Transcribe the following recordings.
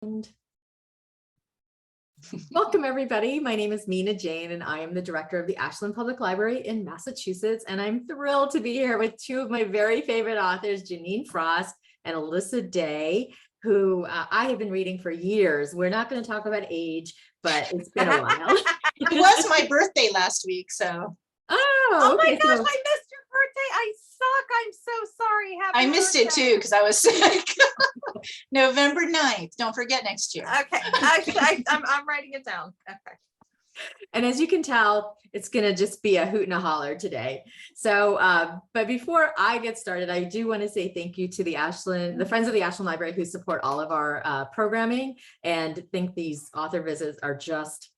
And welcome, everybody. My name is Mina Jane, and I am the director of the Ashland Public Library in Massachusetts. And I'm thrilled to be here with two of my very favorite authors, Jeaniene Frost and Alyssa Day, who I have been reading for years. We're not going to talk about age, but it's been a while. It was my birthday last week, so. Oh, okay, my gosh, I missed your birthday. I suck. I'm so sorry. I missed it too because I was sick. November 9th. Don't forget next year. Okay, I'm writing it down. Okay. And as you can tell, it's going to just be a hoot and a holler today. So, but before I get started, I do want to say thank you to the Friends of the Ashland Library who support all of our programming and think these author visits are just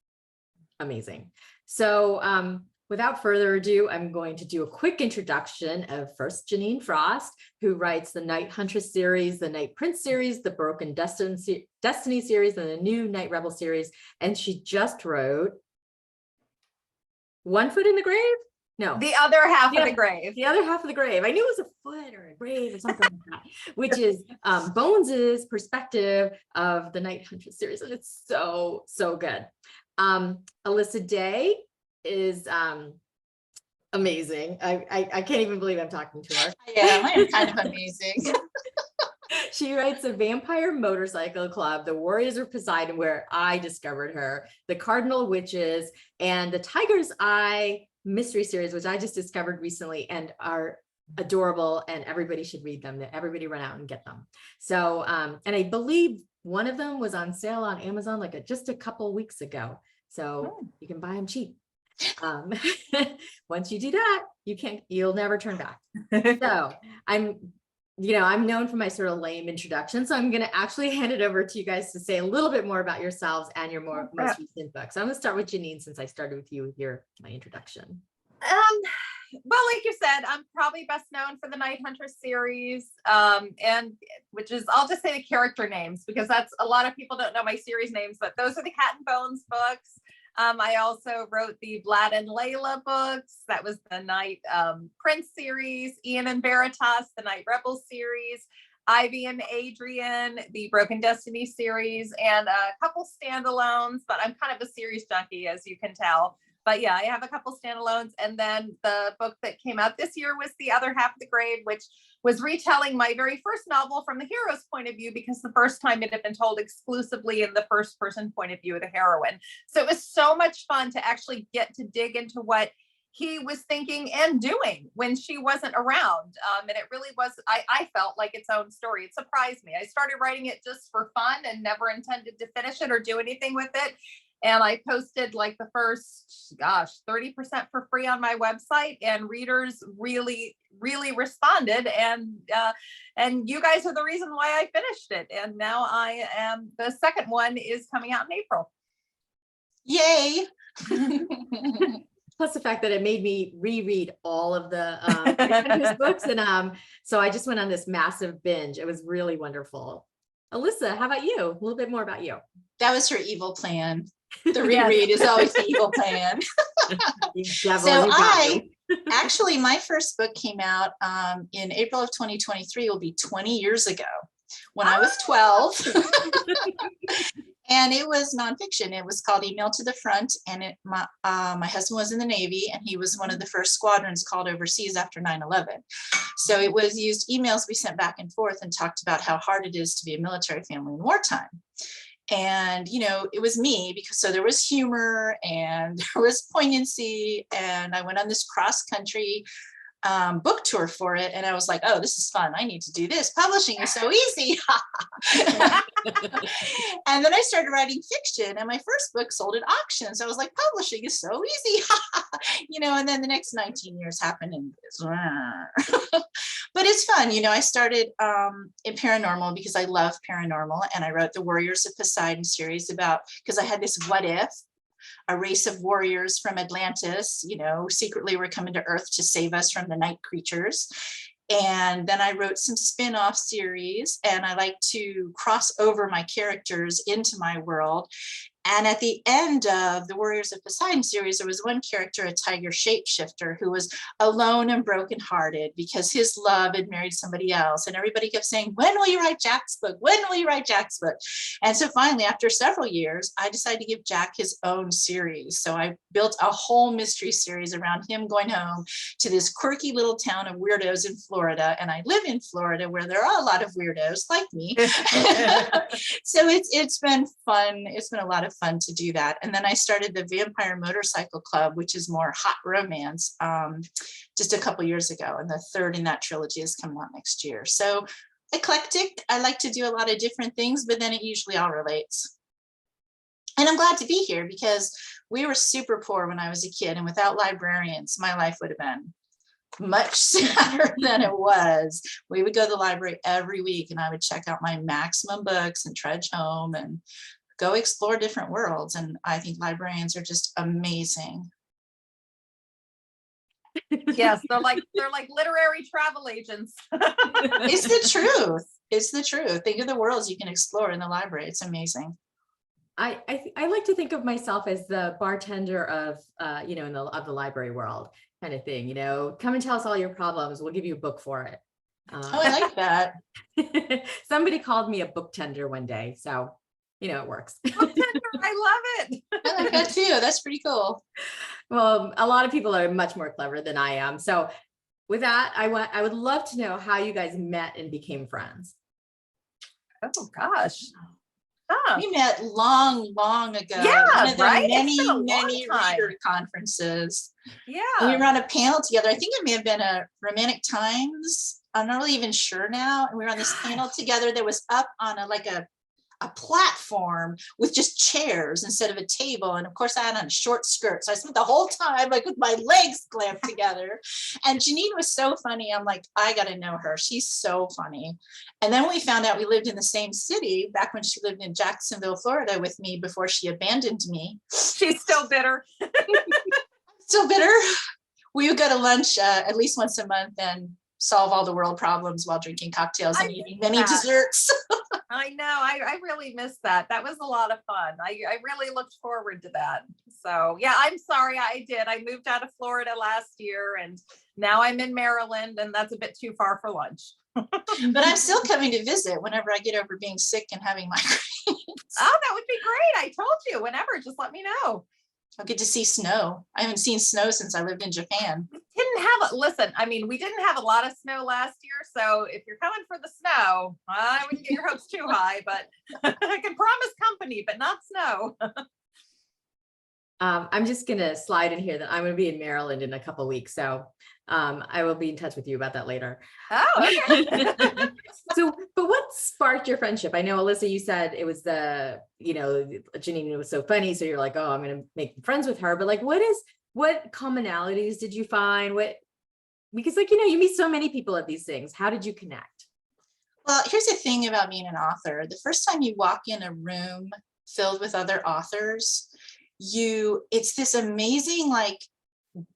amazing. So, without further ado, I'm going to do a quick introduction of first Jeaniene Frost, who writes the Night Huntress series, the Night Prince series, the Broken Destiny series, and the new Night Rebel series. And she just wrote One Foot in the Grave? No. The other half of the grave. The other half of the grave. I knew it was a foot or a grave or something like that, which is Bones's perspective of the Night Huntress series. And it's so, so good. Alyssa Day is amazing. I can't even believe I'm talking to her. Yeah, I am kind of amazing. She writes the Vampire Motorcycle Club, the Warriors of Poseidon, where I discovered her, the Cardinal Witches, and the Tiger's Eye mystery series, which I just discovered recently and are adorable, and everybody should read them. Everybody run out and get them. So, and I believe one of them was on sale on Amazon like just a couple weeks ago. So you can buy them cheap. Once you do that, you'll never turn back. So I'm known for my sort of lame introduction, so I'm going to actually hand it over to you guys to say a little bit more about yourselves and your most recent book. So I'm going to start with Jeaniene, since I started with you with my introduction. Well, like you said, I'm probably best known for the Night Huntress series, and which is, I'll just say the character names, because that's, a lot of people don't know my series names, but those are the Cat and Bones books. I also wrote the Vlad and Layla books. That was the Night Prince series, Ian and Veritas, the Night Rebel series, Ivy and Adrian, the Broken Destiny series, and a couple standalones, but I'm kind of a series junkie, as you can tell. But yeah, I have a couple standalones. And then the book that came out this year was The Other Half of the Grave, which was retelling my very first novel from the hero's point of view, because the first time it had been told exclusively in the first person point of view of the heroine. So it was so much fun to actually get to dig into what he was thinking and doing when she wasn't around. And it really was, I felt like its own story. It surprised me. I started writing it just for fun and never intended to finish it or do anything with it. And I posted like the first, 30% for free on my website, and readers really, really responded. And you guys are the reason why I finished it. And now the second one is coming out in April. Yay. Plus the fact that it made me reread all of the books. And so I just went on this massive binge. It was really wonderful. Alyssa, how about you? A little bit more about you. That was her evil plan. The reread is always the evil plan. Actually, my first book came out in April of 2023. It will be 20 years ago, when I was 12. And it was nonfiction. It was called Email to the Front. And my husband was in the Navy, and he was one of the first squadrons called overseas after 9/11. So it was used emails we sent back and forth and talked about how hard it is to be a military family in wartime. And, it was me, because so there was humor and there was poignancy. And I went on this cross country book tour for it. And I was like, oh, this is fun. I need to do this. Publishing is so easy. And then I started writing fiction, and my first book sold at auctions. I was like, publishing is so easy. And then the next 19 years happened, and but it's fun. I started in paranormal because I love paranormal, and I wrote the Warriors of Poseidon series because I had this what if, a race of warriors from Atlantis, secretly were coming to Earth to save us from the night creatures. And then I wrote some spin-off series, and I like to cross over my characters into my world. And at the end of the Warriors of Poseidon series, there was one character, a tiger shapeshifter, who was alone and brokenhearted because his love had married somebody else. And everybody kept saying, when will you write Jack's book? When will you write Jack's book? And so finally, after several years, I decided to give Jack his own series. So I built a whole mystery series around him going home to this quirky little town of weirdos in Florida. And I live in Florida where there are a lot of weirdos like me. So it's been fun. It's been a lot of fun to do that. And then I started the Vampire Motorcycle Club, which is more hot romance, just a couple years ago. And the third in that trilogy is coming out next year. So eclectic. I like to do a lot of different things, but then it usually all relates. And I'm glad to be here because we were super poor when I was a kid, and without librarians, my life would have been much sadder than it was. We would go to the library every week, and I would check out my maximum books and trudge home and go explore different worlds. And I think librarians are just amazing. Yes, they're like literary travel agents. It's the truth. It's the truth. Think of the worlds you can explore in the library. It's amazing. I like to think of myself as the bartender of of the library world kind of thing. Come and tell us all your problems. We'll give you a book for it. Oh, I like that. Somebody called me a book tender one day, so it works. Book tender, I love it. I like that too. That's pretty cool. Well, a lot of people are much more clever than I am. So with that, I would love to know how you guys met and became friends. Oh gosh. Huh. We met long ago. Yeah, one of the right? many reader conferences. Yeah. And we were on a panel together. I think it may have been a Romantic Times. I'm not really even sure now. And we were on this panel together that was up on a platform with just chairs instead of a table. And of course I had on a short skirt. So I spent the whole time like with my legs clamped together. And Jeaniene was so funny. I'm like, I got to know her. She's so funny. And then we found out we lived in the same city back when she lived in Jacksonville, Florida with me before she abandoned me. She's still bitter. Still bitter. We would go to lunch at least once a month and solve all the world problems while drinking cocktails and eating many desserts. I know. I really missed that. That was a lot of fun. I really looked forward to that. So yeah, I'm sorry I did. I moved out of Florida last year and now I'm in Maryland, and that's a bit too far for lunch. But I'm still coming to visit whenever I get over being sick and having migraines. Oh, that would be great. I told you, whenever, just let me know. I'll get to see snow. I haven't seen snow since I lived in Japan. Listen, I mean, we didn't have a lot of snow last year. So if you're coming for the snow, I wouldn't get your hopes too high, but I can promise company, but not snow. I'm just going to slide in here that I'm going to be in Maryland in a couple of weeks. So I will be in touch with you about that later. Oh, okay. But what sparked your friendship? I know, Alyssa, you said it was Jeaniene was so funny. So you're like, oh, I'm going to make friends with her. But like, what commonalities did you find? Because you meet so many people at these things. How did you connect? Well, here's the thing about being an author. The first time you walk in a room filled with other authors, it's this amazing, like,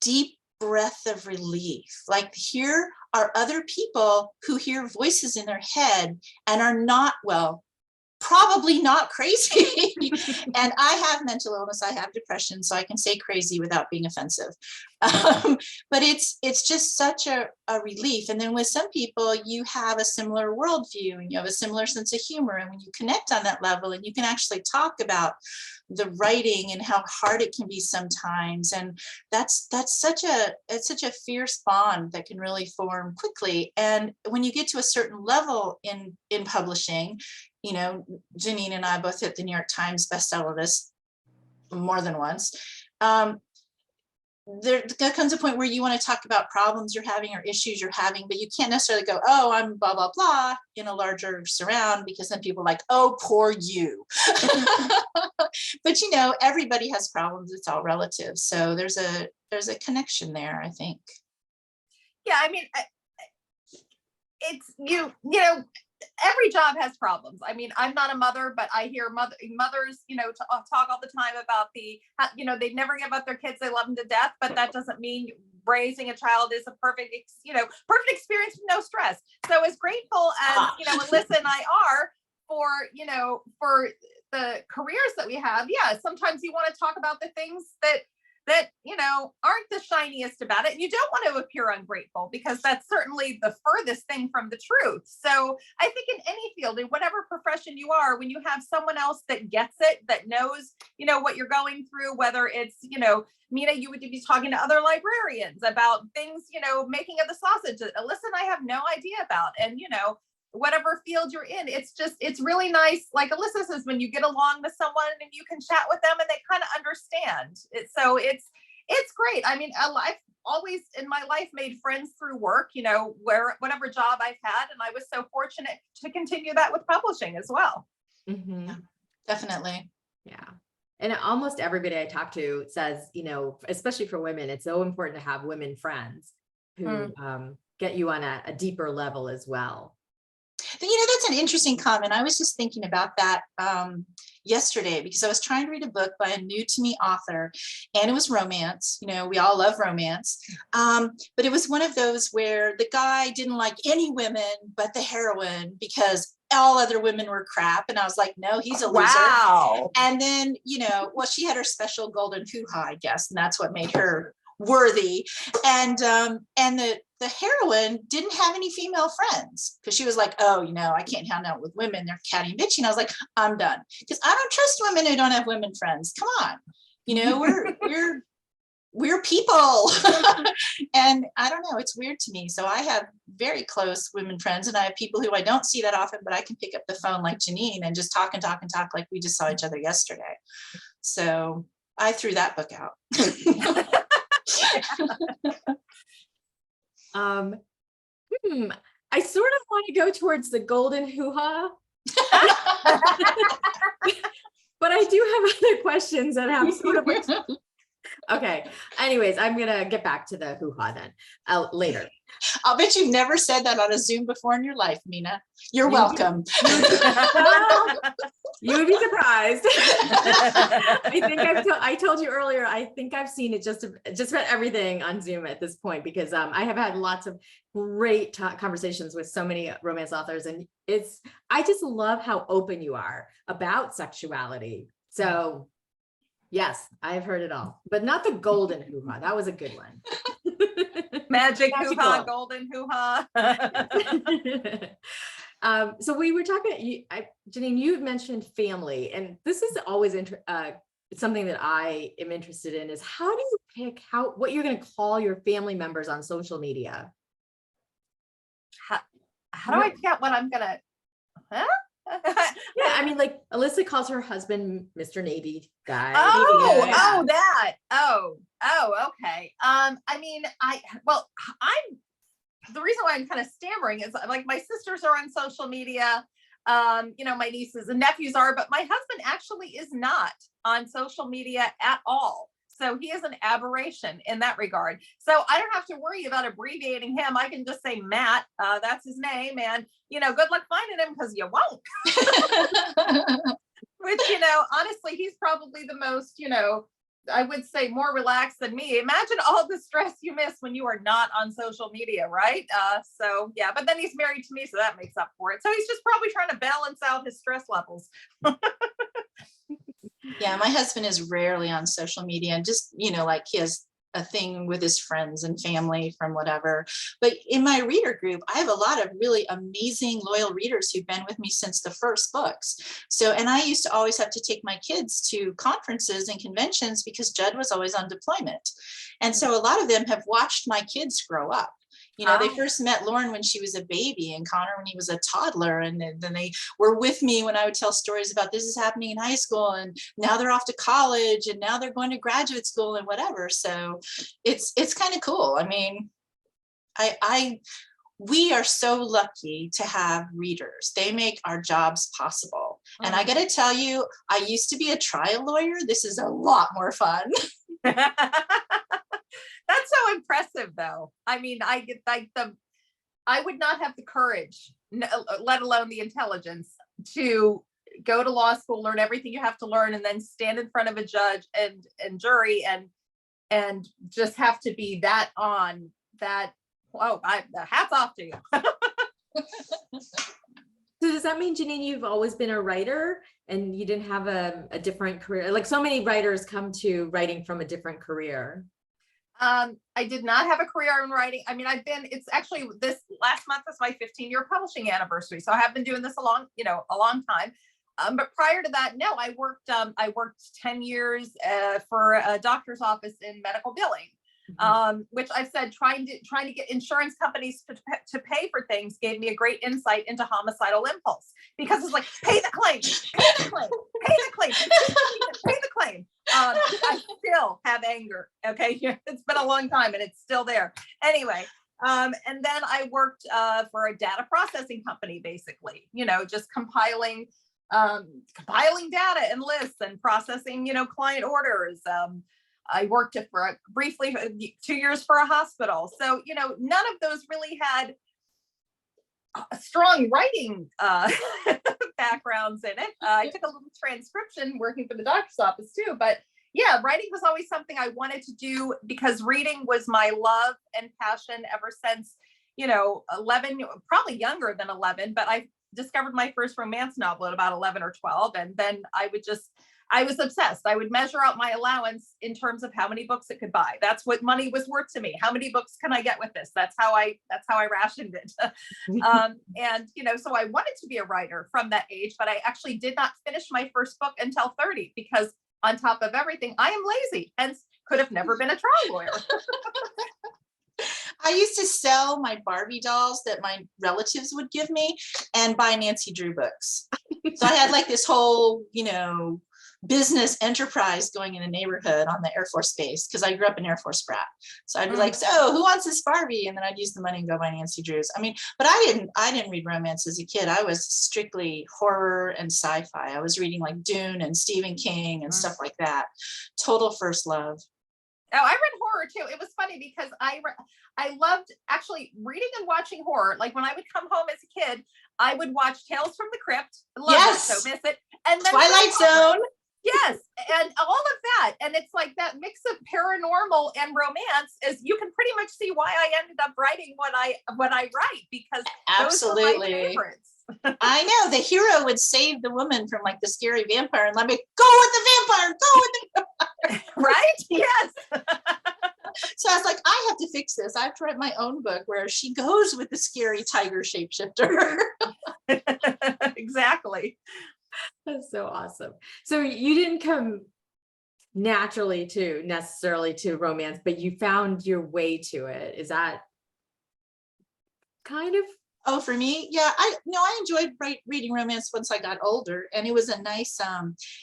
deep breath of relief. Like, here are other people who hear voices in their head and are not, well, probably not crazy. And I have mental illness, I have depression, so I can say crazy without being offensive. But it's just such a relief. And then with some people, you have a similar worldview and you have a similar sense of humor. And when you connect on that level and you can actually talk about the writing and how hard it can be sometimes, and it's such a fierce bond that can really form quickly. And when you get to a certain level in publishing, Jeaniene and I both hit the New York Times bestseller list more than once. There comes a point where you want to talk about problems you're having or issues you're having, but you can't necessarily go, oh, I'm blah, blah, blah in a larger surround, because then people are like, oh, poor you. But, everybody has problems. It's all relative. So there's a connection there, I think. Yeah, I mean, it's, every job has problems. I mean, I'm not a mother, but I hear mothers, talk all the time about they never give up their kids. They love them to death, but that doesn't mean raising a child is a perfect experience with no stress. So as grateful as, Alyssa and I are for the careers that we have, yeah, sometimes you want to talk about the things that aren't the shiniest about it. And you don't want to appear ungrateful, because that's certainly the furthest thing from the truth. So I think in any field, in whatever profession you are, when you have someone else that gets it, that knows, what you're going through, whether it's, Mina, you would be talking to other librarians about things, making of the sausage that Alyssa and I have no idea about. And, whatever field you're in, it's really nice. Like Alyssa says, when you get along with someone and you can chat with them and they kind of understand it. So it's great. I mean, I've always in my life made friends through work, whatever job I've had. And I was so fortunate to continue that with publishing as well. Mhm. Yeah, definitely. Yeah. And almost everybody I talk to says, especially for women, it's so important to have women friends who get you on a deeper level as well. That's an interesting comment. I was just thinking about that yesterday, because I was trying to read a book by a new to me author, and it was romance. We all love romance. But it was one of those where the guy didn't like any women but the heroine, because all other women were crap. And I was like, no, he's a loser. Wow. And then, well, she had her special golden hoo-ha, I guess, and that's what made her worthy. And the heroine didn't have any female friends, because she was like, oh, I can't hang out with women, they're catty and bitchy. And I was like, I'm done, because I don't trust women who don't have women friends. Come on, we're people. And I don't know, it's weird to me. So I have very close women friends, and I have people who I don't see that often, but I can pick up the phone like Jeaniene and just talk and talk and talk like we just saw each other yesterday. So I threw that book out. I sort of want to go towards the golden hoo-ha, but I do have other questions that have sort of okay. Anyways, I'm gonna get back to the hoo-ha then later. I'll bet you've never said that on a Zoom before in your life, Mina. You're welcome. You would be surprised. I think I told you earlier, I think I've seen it just about everything on Zoom at this point, because I have had lots of great conversations with so many romance authors, and I just love how open you are about sexuality. So yes, I've heard it all, but not the golden hoo-ha. That was a good one. Magic hoo-ha, golden hoo-ha. So we were talking, Jeaniene, you mentioned family, and this is always something that I am interested in, is how do you pick what you're going to call your family members on social media? How do I pick out what I'm going to, Yeah, I mean, like Alyssa calls her husband Mr. Navy guy. Okay. I mean, the reason why I'm kind of stammering is like my sisters are on social media, my nieces and nephews are, but my husband actually is not on social media at all. So he is an aberration in that regard. So I don't have to worry about abbreviating him. I can just say Matt, that's his name. And, good luck finding him, because you won't. Which, honestly, he's probably the most, I would say more relaxed than me. Imagine all the stress you miss when you are not on social media, right? So yeah, but then he's married to me, so that makes up for it. So he's just probably trying to balance out his stress levels. Yeah, my husband is rarely on social media, and just, like he has a thing with his friends and family from whatever. But in my reader group, I have a lot of really amazing, loyal readers who've been with me since the first books. So, and I used to always have to take my kids to conferences and conventions, because Judd was always on deployment. And so a lot of them have watched my kids grow up. They first met Lauren when she was a baby, and Connor when he was a toddler. And then they were with me when I would tell stories about this is happening in high school, and now they're off to college, and now they're going to graduate school and whatever. So it's kind of cool. I mean, we are so lucky to have readers. They make our jobs possible. And I got to tell you, I used to be a trial lawyer. This is a lot more fun. That's so impressive, though. I mean, I would not have the courage, let alone the intelligence, to go to law school, learn everything you have to learn, and then stand in front of a judge and jury and just have to be that on that. Oh, hats off to you. So does that mean, Jeaniene, you've always been a writer and you didn't have a different career? Like so many writers come to writing from a different career. I did not have a career in writing. I mean, it's actually this last month was my 15-year publishing anniversary. So I have been doing this a long time. But prior to that, no, I worked 10 years for a doctor's office in medical billing. Which I've said trying to get insurance companies to pay for things gave me a great insight into homicidal impulse, because it's like, pay the claim, pay the claim, pay the claim, pay the claim. I still have anger. Okay. It's been a long time and it's still there. Anyway. And then I worked for a data processing company, basically, just compiling data and lists and processing, client orders. I worked for briefly 2 years for a hospital. So, none of those really had strong writing backgrounds in it. I took a little transcription working for the doctor's office too, but yeah, writing was always something I wanted to do because reading was my love and passion ever since, 11, probably younger than 11, but I discovered my first romance novel at about 11 or 12. And then I was obsessed. I would measure out my allowance in terms of how many books it could buy. That's what money was worth to me. How many books can I get with this? That's how I rationed it. So I wanted to be a writer from that age, but I actually did not finish my first book until 30 because on top of everything, I am lazy and could have never been a trial lawyer. I used to sell my Barbie dolls that my relatives would give me and buy Nancy Drew books. So I had like this whole, business enterprise going in a neighborhood on the Air Force base because I grew up an Air Force brat. So I'd be like, so who wants this Barbie? And then I'd use the money and go buy Nancy Drews. I mean, but I didn't read romance as a kid. I was strictly horror and sci-fi. I was reading like Dune and Stephen King and stuff like that. Total first love. Oh, I read horror too. It was funny because I loved actually reading and watching horror. Like when I would come home as a kid, I would watch Tales from the Crypt. Love it, so miss it. And then Twilight Zone. Yes, and all of that. And it's like that mix of paranormal and romance is you can pretty much see why I ended up writing what I write, because absolutely those were my favorites. I know the hero would save the woman from like the scary vampire and let me go with the vampire, go with the vampire. Right? Yes. So I was like, I have to fix this. I have to write my own book where she goes with the scary tiger shapeshifter. Exactly. That's so awesome. So you didn't come naturally necessarily to romance, but you found your way to it. Is that kind of? Oh, for me, yeah, I enjoyed reading romance once I got older, and it was a nice,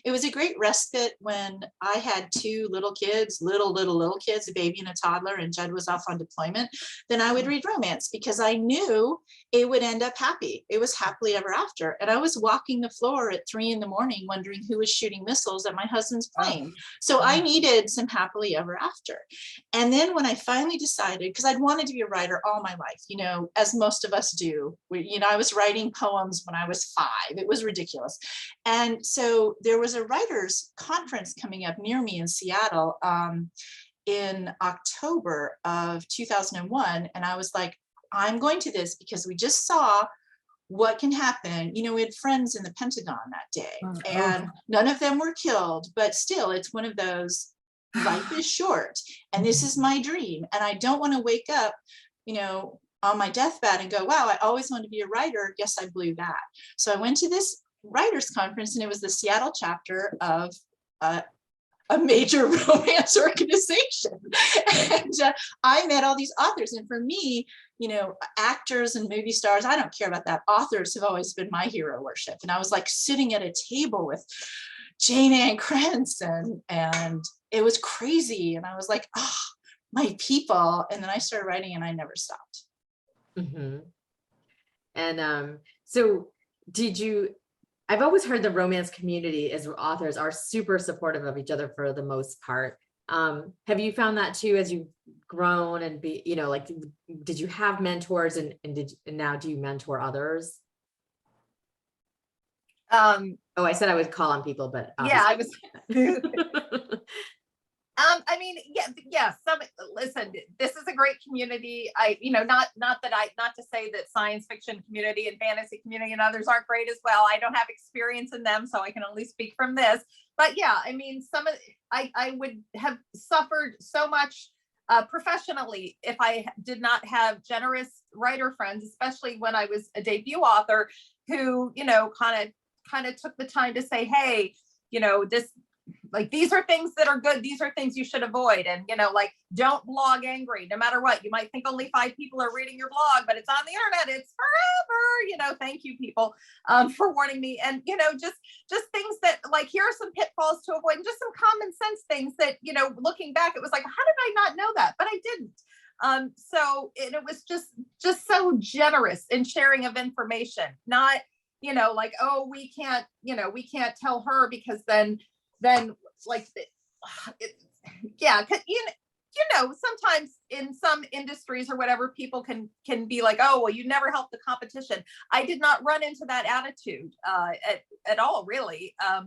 it was a great respite when I had two little kids, little kids, a baby and a toddler, and Judd was off on deployment. Then I would read romance because I knew it would end up happy. It was happily ever after, and I was walking the floor at 3 a.m. wondering who was shooting missiles at my husband's plane. So I needed some happily ever after. And then when I finally decided, because I'd wanted to be a writer all my life, as most of us do. I was writing poems when I was 5. It was ridiculous. And so there was a writers conference coming up near me in Seattle in October of 2001. And I was like, I'm going to this because we just saw what can happen. We had friends in the Pentagon that day and none of them were killed, but still it's one of those, life is short and this is my dream. And I don't want to wake up, on my deathbed and go, wow, I always wanted to be a writer. Guess I blew that. So I went to this writers conference and it was the Seattle chapter of a major romance organization. And I met all these authors. And for me, actors and movie stars, I don't care about that. Authors have always been my hero worship. And I was like sitting at a table with Jeaniene Frost and it was crazy. And I was like, oh, my people. And then I started writing and I never stopped. Mm-hmm. And so I've always heard the romance community as authors are super supportive of each other for the most part. Have you found that too, as you've grown and did you have mentors and now do you mentor others? I said I would call on people, but yeah, I was I mean, yeah, listen, this is a great community. Not to say that science fiction community and fantasy community and others aren't great as well. I don't have experience in them, so I can only speak from this. But yeah, I mean, I would have suffered so much professionally if I did not have generous writer friends, especially when I was a debut author who, kind of took the time to say, hey, these are things that are good. These are things you should avoid. And, don't blog angry, no matter what. You might think only 5 people are reading your blog, but it's on the internet. It's forever, thank you people for warning me. And, just things that here are some pitfalls to avoid and just some common sense things that, looking back, it was like, how did I not know that? But I didn't. So it was just so generous in sharing of information, not, oh, we can't tell her because then yeah, cause sometimes in some industries or whatever, people can be like, oh, well, you never help the competition. I did not run into that attitude at all, really. I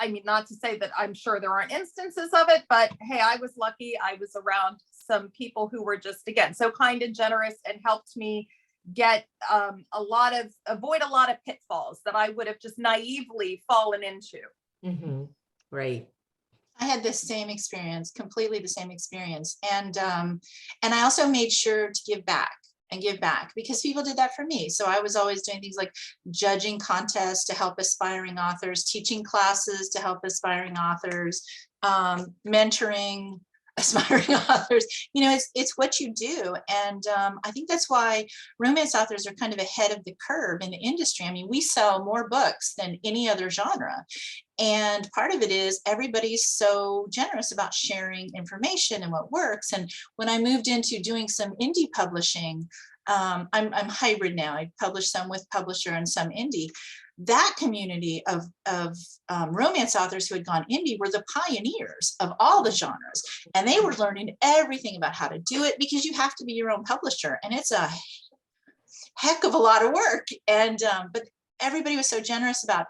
mean, not to say that I'm sure there aren't instances of it, but hey, I was lucky. I was around some people who were just, again, so kind and generous and helped me get avoid a lot of pitfalls that I would have just naively fallen into. Mm-hmm. Right. I had the same experience, completely the same experience. And I also made sure to give back because people did that for me. So I was always doing things like judging contests to help aspiring authors, teaching classes to help aspiring authors, mentoring aspiring authors. It's what you do. And I think that's why romance authors are kind of ahead of the curve in the industry. I mean, we sell more books than any other genre. And part of it is everybody's so generous about sharing information and what works. And when I moved into doing some indie publishing, I'm hybrid now. I publish some with publisher and some indie. That community of romance authors who had gone indie were the pioneers of all the genres. And they were learning everything about how to do it because you have to be your own publisher. And it's a heck of a lot of work. And but everybody was so generous about,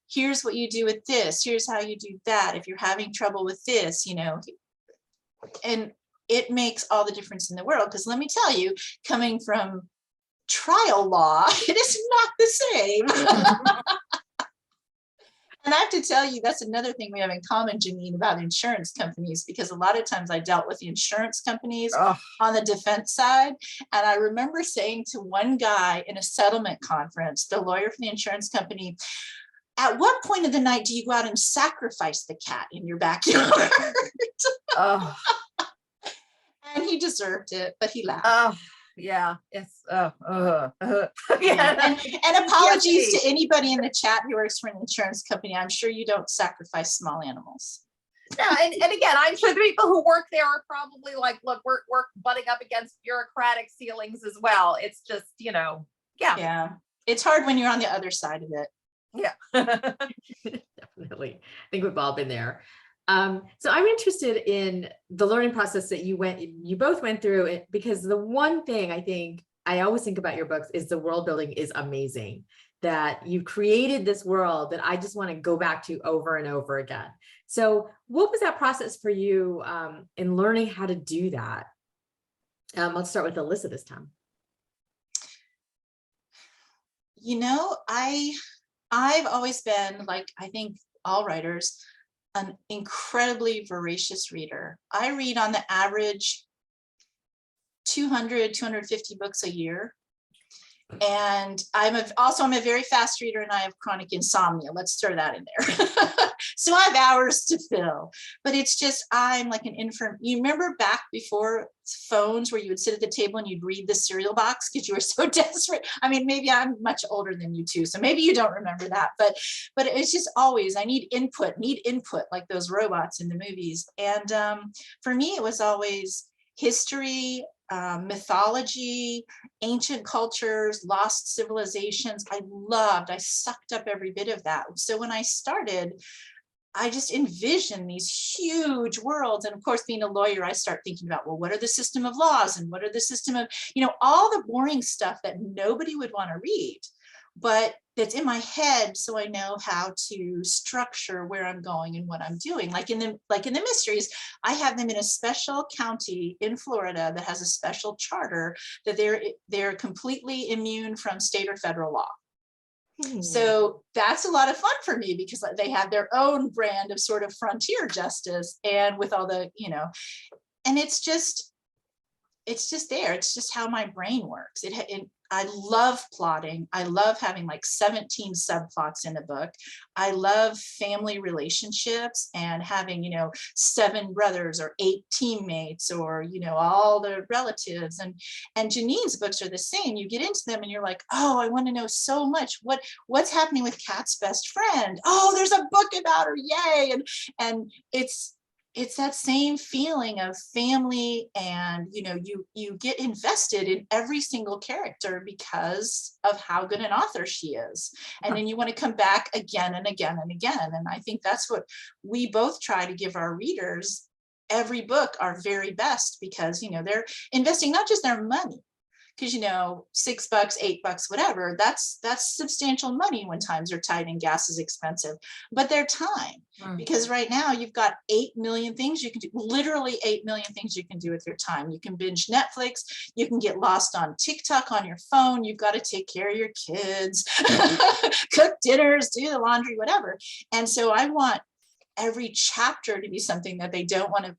here's what you do with this, here's how you do that, if you're having trouble with this, and it makes all the difference in the world. Because let me tell you, coming from trial law, it is not the same. And I have to tell you, that's another thing we have in common, Jeaniene, about insurance companies, because a lot of times I dealt with the insurance companies on the defense side. And I remember saying to one guy in a settlement conference, the lawyer for the insurance company, at what point of the night do you go out and sacrifice the cat in your backyard? And he deserved it, but he laughed. Yeah, it's yeah. And apologies to anybody in the chat who works for an insurance company. I'm sure you don't sacrifice small animals. Yeah, and again, I'm sure the people who work there are probably like, look, we're butting up against bureaucratic ceilings as well. It's just, Yeah. It's hard when you're on the other side of it. Yeah. Definitely. I think we've all been there. So I'm interested in the learning process that you both went through, because the one thing I think I always think about your books is the world building is amazing, that you created this world that I just want to go back to over and over again. So what was that process for you in learning how to do that? Let's start with Alyssa this time. I've always been, like, I think all writers, an incredibly voracious reader. I read on the average 200, 250 books a year. And I'm a very fast reader, and I have chronic insomnia. Let's throw that in there. So I have hours to fill, but it's just, I'm like an infirm. You remember back before phones where you would sit at the table and you'd read the cereal box because you were so desperate. I mean, maybe I'm much older than you too, so maybe you don't remember that, but it's just always, I need input like those robots in the movies. And for me, it was always history, mythology, ancient cultures, lost civilizations. I sucked up every bit of that. So when I started, I just envisioned these huge worlds. And of course, being a lawyer, I start thinking about, well, what are the system of laws and what are the system of, all the boring stuff that nobody would want to read. But that's in my head, so I know how to structure where I'm going and what I'm doing. Like in the mysteries, I have them in a special county in Florida that has a special charter that they're completely immune from state or federal law. So that's a lot of fun for me because they have their own brand of sort of frontier justice, and with all the, and it's just there. It's just how my brain works. I love plotting. I love having like 17 subplots in a book. I love family relationships and having, 7 brothers or 8 teammates or, all the relatives. And Jeaniene's books are the same. You get into them and you're like, oh, I want to know so much. What's happening with Kat's best friend? Oh, there's a book about her. Yay. And it's that same feeling of family, and you get invested in every single character because of how good an author she is, and then you want to come back again and again and again. And I think that's what we both try to give our readers. Every book our very best, because they're investing not just their money, because $6, $8, whatever, that's substantial money when times are tight and gas is expensive, but their time. Because right now you've got 8 million things you can do, literally 8 million things you can do with your time. You can binge Netflix, you can get lost on TikTok on your phone, you've got to take care of your kids, cook dinners, do the laundry, whatever. And so I want every chapter to be something that they don't want to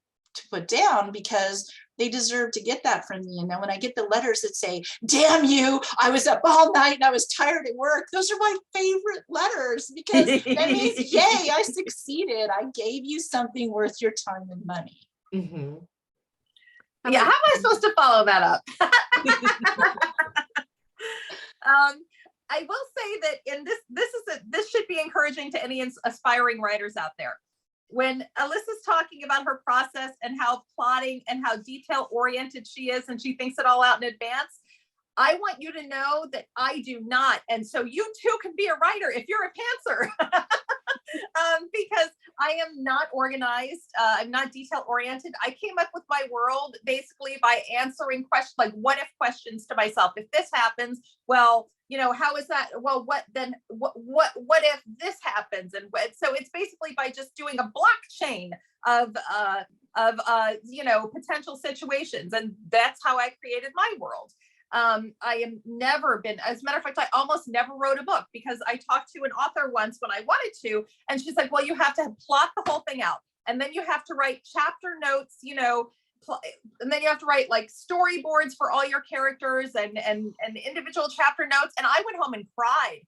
put down, because they deserve to get that from me. And then when I get the letters that say, damn you, I was up all night and I was tired at work, those are my favorite letters, because that means, yay, I succeeded. I gave you something worth your time and money. Mm-hmm. Yeah, how am I supposed to follow that up? I will say that in this should be encouraging to any aspiring writers out there. When Alyssa's talking about her process and how plotting and how detail oriented she is, and she thinks it all out in advance, I want you to know that I do not. And so you too can be a writer if you're a pantser. Because I am not organized. I'm not detail oriented. I came up with my world basically by answering questions, like what if questions to myself. If this happens, well, how is that? Well, what then? What if this happens? And so it's basically by just doing a blockchain of potential situations, and that's how I created my world. I am never been, as a matter of fact, I almost never wrote a book, because I talked to an author once when I wanted to, and she's like, well, you have to plot the whole thing out, and then you have to write chapter notes, and then you have to write like storyboards for all your characters and individual chapter notes. And I went home and cried,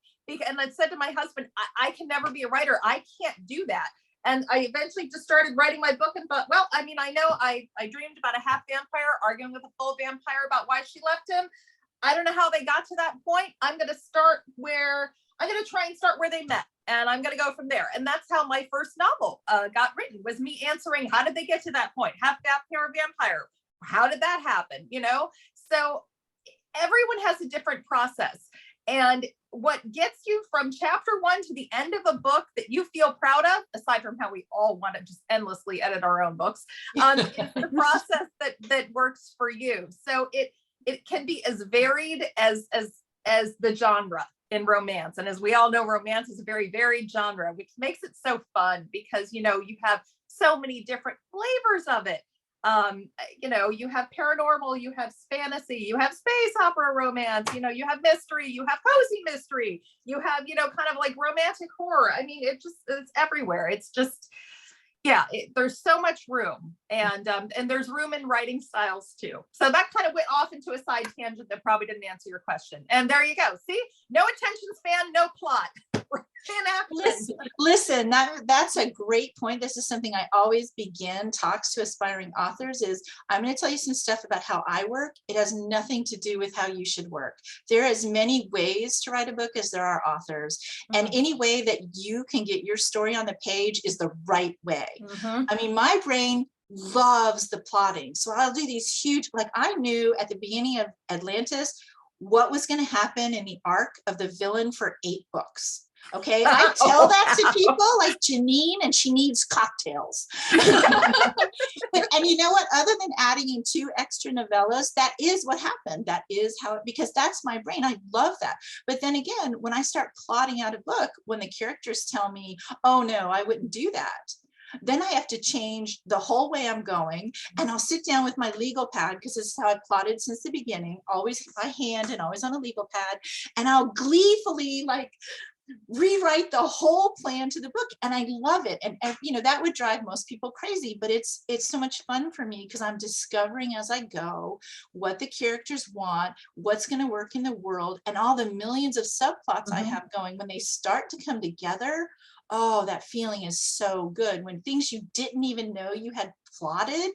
and I said to my husband, I can never be a writer. I can't do that. And I eventually just started writing my book and thought, well, I mean, I know I dreamed about a half vampire arguing with a full vampire about why she left him. I don't know how they got to that point. I'm going to try and start where they met. And I'm going to go from there. And that's how my first novel got written, was me answering, how did they get to that point? Half vampire. How did that happen? So everyone has a different process. And what gets you from chapter 1 to the end of a book that you feel proud of, aside from how we all want to just endlessly edit our own books, is the process that works for you. So it can be as varied as the genre in romance. And as we all know, romance is a very varied genre, which makes it so fun, because you have so many different flavors of it. You have paranormal, you have fantasy, you have space opera romance, you have mystery, you have cozy mystery, you have, kind of like romantic horror. I mean, it's everywhere. It's just, yeah, there's so much room, and there's room in writing styles too. So that kind of went off into a side tangent that probably didn't answer your question. And there you go. See, no attention span, no plot. Listen, that's a great point. This is something I always begin talks to aspiring authors is, I'm going to tell you some stuff about how I work. It has nothing to do with how you should work. There are as many ways to write a book as there are authors. And any way that you can get your story on the page is the right way. I mean, my brain loves the plotting. So I'll do these huge, like I knew at the beginning of Atlantis what was going to happen in the arc of the villain for 8 books. Okay, and I tell that to people like Jeaniene, and she needs cocktails. And you know what? Other than adding in 2 extra novellas, that is what happened. That is how it, because that's my brain. I love that. But then again, when I start plotting out a book, when the characters tell me, "Oh no, I wouldn't do that," then I have to change the whole way I'm going. And I'll sit down with my legal pad, because this is how I've plotted since the beginning, always by hand and always on a legal pad. And I'll gleefully like rewrite the whole plan to the book, and I love it. And you know, that would drive most people crazy, but it's so much fun for me, because I'm discovering as I go what the characters want, what's going to work in the world, and all the millions of subplots I have going. When they start to come together, oh, that feeling is so good, when things you didn't even know you had plotted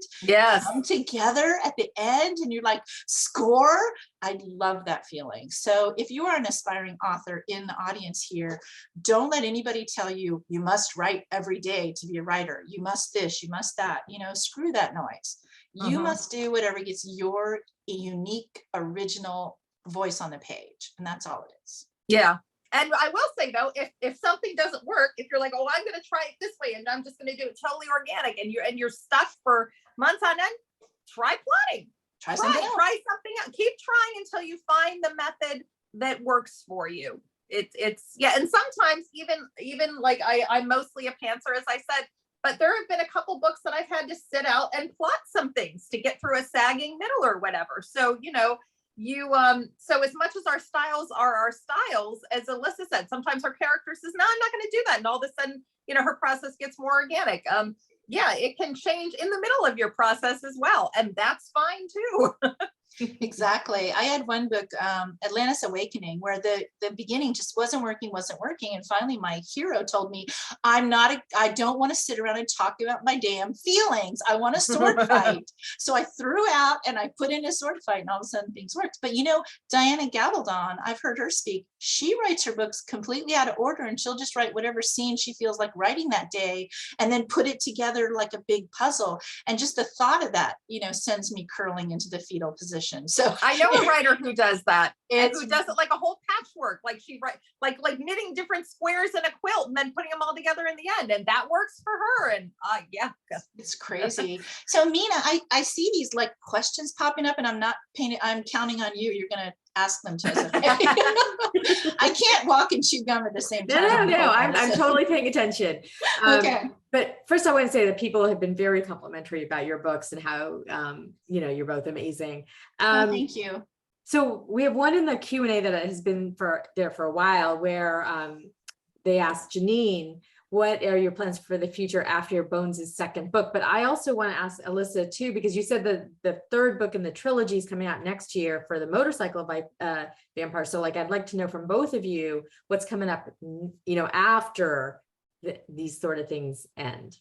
come together at the end, and you're like, score. I love that feeling. So if you are an aspiring author in the audience here, don't let anybody tell you you must write every day to be a writer, you must this, you must that. You know, screw that noise. You must do whatever gets your unique original voice on the page, and that's all it is. Yeah. And I will say though, if something doesn't work, if you're like, oh, I'm going to try it this way, and I'm just going to do it totally organic, and you're stuck for months on end, try plotting. Try something out. Keep trying until you find the method that works for you. It's yeah. And sometimes even like I'm mostly a pantser, as I said, but there have been a couple books that I've had to sit out and plot some things to get through a sagging middle or whatever. So, you know, so as much as our styles are our styles, as Alyssa said, sometimes our character says, no, I'm not going to do that. And all of a sudden, you know, her process gets more organic. Yeah, it can change in the middle of your process as well. And that's fine too. Exactly. I had one book, Atlantis Awakening, where the beginning just wasn't working. And finally my hero told me, I don't want to sit around and talk about my damn feelings. I want a sword fight. So I threw out and I put in a sword fight, and all of a sudden things worked. But you know, Diana Gabaldon, I've heard her speak. She writes her books completely out of order, and she'll just write whatever scene she feels like writing that day, and then put it together like a big puzzle. And just the thought of that, you know, sends me curling into the fetal position. So I know a writer who does that, and who does it like a whole patchwork, like she writes like knitting different squares in a quilt and then putting them all together in the end, and that works for her. And yeah, it's crazy. So Mina, I see these like questions popping up, and I'm counting on you. You're gonna ask them to us. Okay? I can't walk and chew gum at the same time. No, I'm totally paying attention. Okay. But first I want to say that people have been very complimentary about your books and how, you know, you're both amazing. Thank you. So we have one in the Q&A that has been there for a while, where they asked Jeaniene, what are your plans for the future after your Bones' second book? But I also want to ask Alyssa too, because you said the third book in the trilogy is coming out next year for the motorcycle vampire. So like, I'd like to know from both of you what's coming up, you know, after these sort of things end.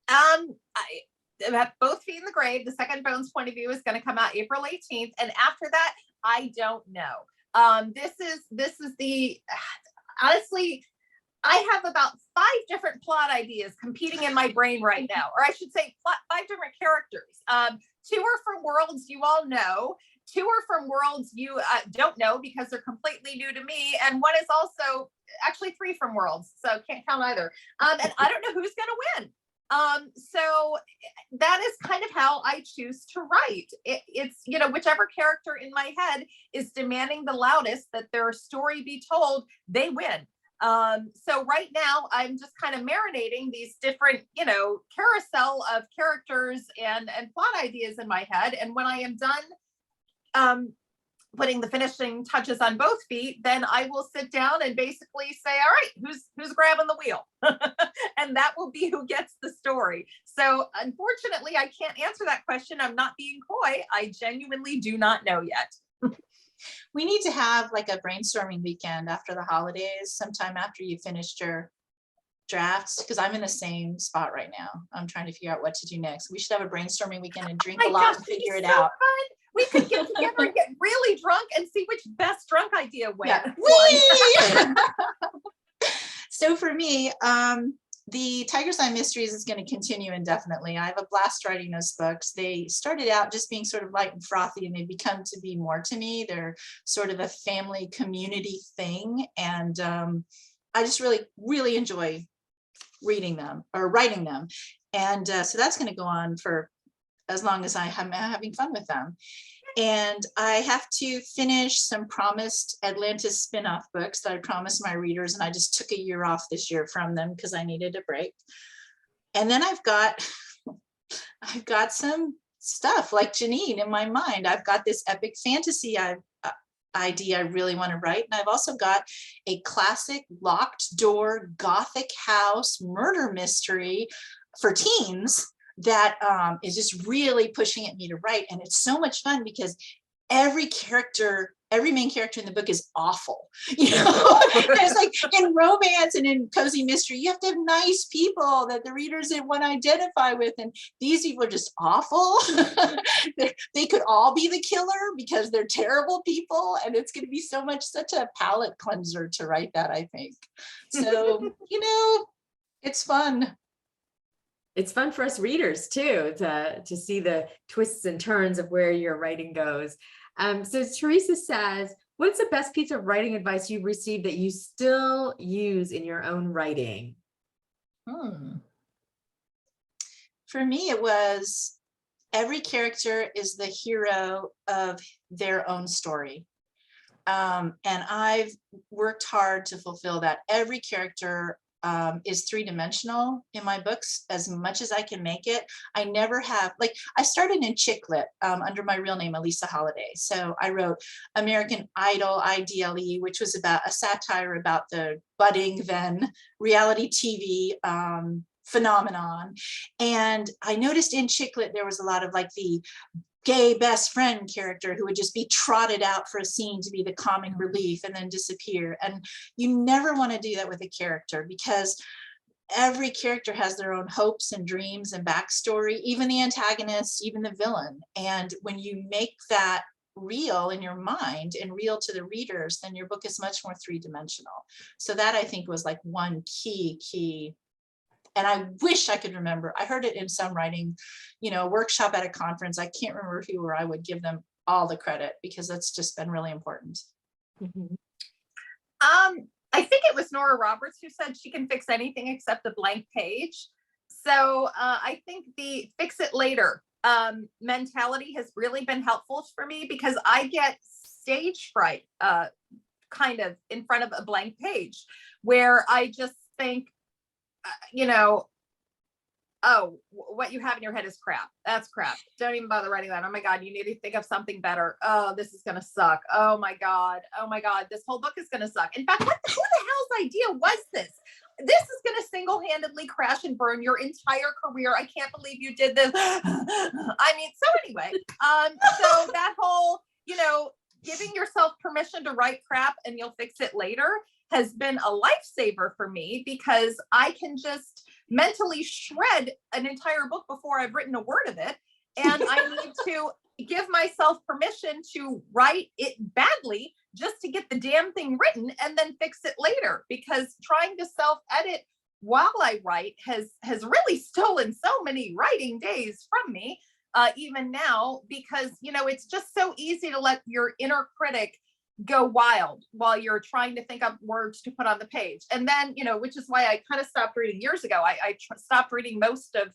I have both Feet in the Grave. The second Bones point of view is going to come out April 18th. And after that, I don't know. This is the, honestly, I have about 5 different plot ideas competing in my brain right now, or I should say 5 different characters. 2 are from worlds you all know. 2 are from worlds you don't know because they're completely new to me. And 1 is also actually 3 from worlds, so can't count either. And I don't know who's going to win. So that is kind of how I choose to write. It's, you know, whichever character in my head is demanding the loudest that their story be told, they win. So right now I'm just kind of marinating these different, you know, carousel of characters and plot ideas in my head. And when I am done, putting the finishing touches on both feet, then I will sit down and basically say, all right, who's grabbing the wheel? And that will be who gets the story. So unfortunately, I can't answer that question. I'm not being coy. I genuinely do not know yet. We need to have like a brainstorming weekend after the holidays, sometime after you finished your drafts, because I'm in the same spot right now. I'm trying to figure out what to do next. We should have a brainstorming weekend and drink a lot and figure it out. Fun. We could get together and get really drunk and see which best drunk idea went. Yeah. So for me, the Tiger's Eye Mysteries is going to continue indefinitely. I have a blast writing those books. They started out just being sort of light and frothy, and they've become to be more to me. They're sort of a family community thing. And I just really, really enjoy reading them or writing them. And so that's going to go on for as long as I'm having fun with them. And I have to finish some promised Atlantis spin-off books that I promised my readers, and I just took a year off this year from them because I needed a break. And then I've got some stuff like Jeaniene in my mind. I've got this epic fantasy idea I really want to write. And I've also got a classic locked door Gothic house murder mystery for teens that is just really pushing at me to write. And it's so much fun because every main character in the book is awful. You know, it's like in romance and in cozy mystery, you have to have nice people that the readers want to identify with. And these people are just awful. They could all be the killer because they're terrible people. And it's going to be such a palate cleanser to write that, I think. So, you know, it's fun. It's fun for us readers too, to see the twists and turns of where your writing goes. So Teresa says, what's the best piece of writing advice you've received that you still use in your own writing? For me, it was every character is the hero of their own story. And I've worked hard to fulfill that. Every character is three-dimensional in my books as much as I can make it. I never have, like, I started in chick lit under my real name, Alyssa Holiday. So I wrote American Idol, IDLE, which was about a satire about the budding then reality TV phenomenon. And I noticed in chick lit, there was a lot of like the gay best friend character who would just be trotted out for a scene to be the comic relief and then disappear. And you never want to do that with a character because every character has their own hopes and dreams and backstory, even the antagonist, even the villain. And when you make that real in your mind and real to the readers, then your book is much more three-dimensional. So that I think was like one key. And I wish I could remember. I heard it in some writing, workshop at a conference. I can't remember who, or I would give them all the credit because that's just been really important. Mm-hmm. I think it was Nora Roberts who said she can fix anything except a blank page. So I think the fix it later mentality has really been helpful for me because I get stage fright kind of in front of a blank page where I just think, oh, what you have in your head is crap. That's crap. Don't even bother writing that. Oh my God, you need to think of something better. Oh, this is going to suck. Oh my God, this whole book is going to suck. In fact, who the hell's idea was this? This is going to single-handedly crash and burn your entire career. I can't believe you did this. I mean, so anyway, so that whole, giving yourself permission to write crap and you'll fix it later has been a lifesaver for me because I can just mentally shred an entire book before I've written a word of it. And I need to give myself permission to write it badly just to get the damn thing written and then fix it later, because trying to self-edit while I write has really stolen so many writing days from me, even now, because, it's just so easy to let your inner critic go wild while you're trying to think up words to put on the page. And then, which is why I kind of stopped reading years ago. I stopped reading most of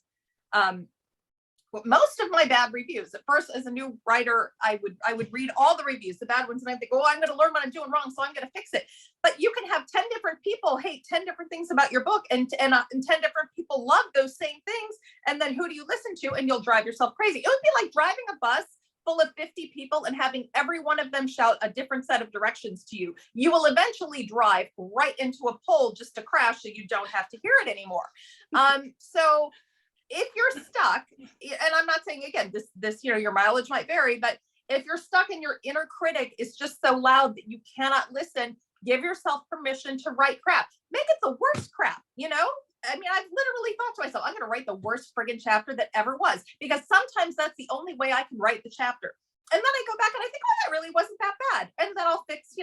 my bad reviews. At first, as a new writer, I would read all the reviews, the bad ones, and I think, I'm going to learn what I'm doing wrong, so I'm going to fix it. But you can have 10 different people hate 10 different things about your book, and 10 different people love those same things. And then who do you listen to? And you'll drive yourself crazy. It would be like driving a bus full of 50 people and having every one of them shout a different set of directions to you. You will eventually drive right into a pole just to crash so you don't have to hear it anymore. So if you're stuck, and I'm not saying, again, this your mileage might vary, but if you're stuck and your inner critic is just so loud that you cannot listen, give yourself permission to write crap. Make it the worst crap, I mean, I've literally thought to myself, I'm going to write the worst friggin' chapter that ever was, because sometimes that's the only way I can write the chapter. And then I go back and I think, that really wasn't that bad. And then I'll fix,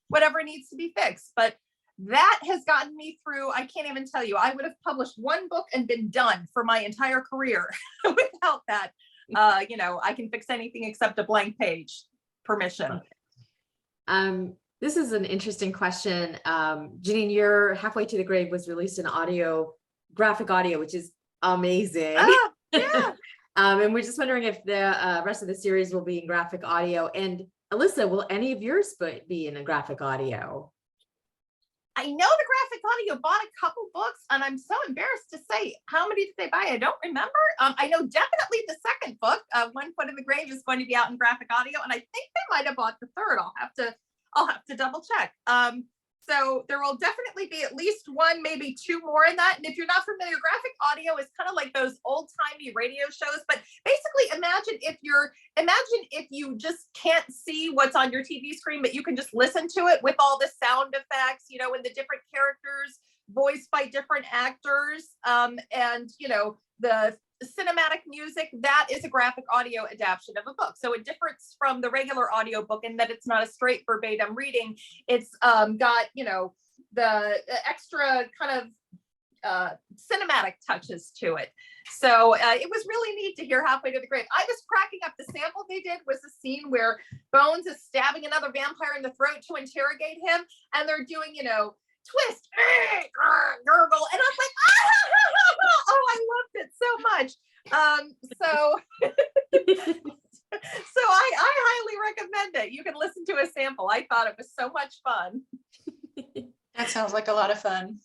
whatever needs to be fixed. But that has gotten me through. I can't even tell you. I would have published one book and been done for my entire career without that. I can fix anything except a blank page. Permission. This is an interesting question. Jeaniene, your Halfway to the Grave was released in graphic audio, which is amazing. Yeah. And we're just wondering if the rest of the series will be in graphic audio. And Alyssa, will any of yours be in a graphic audio? I know the graphic audio bought a couple books, and I'm so embarrassed to say how many did they buy. I don't remember. I know definitely the second book, One Foot in the Grave, is going to be out in graphic audio, and I think they might have bought the third. I'll have to double check. So there will definitely be at least one, maybe two more in that. And if you're not familiar, graphic audio is kind of like those old-timey radio shows. But basically, imagine if you just can't see what's on your TV screen, but you can just listen to it with all the sound effects, and the different characters voiced by different actors, and the cinematic music. That is a graphic audio adaptation of a book. So it differs from the regular audio book in that it's not a straight verbatim reading. It's got the extra kind of cinematic touches to it. So it was really neat to hear Halfway to the Grave. I was cracking up. The sample they did was a scene where Bones is stabbing another vampire in the throat to interrogate him, and they're doing twist, gurgle, and I'm like, oh, I loved it so much. So I highly recommend it. You can listen to a sample. I thought it was so much fun. That sounds like a lot of fun.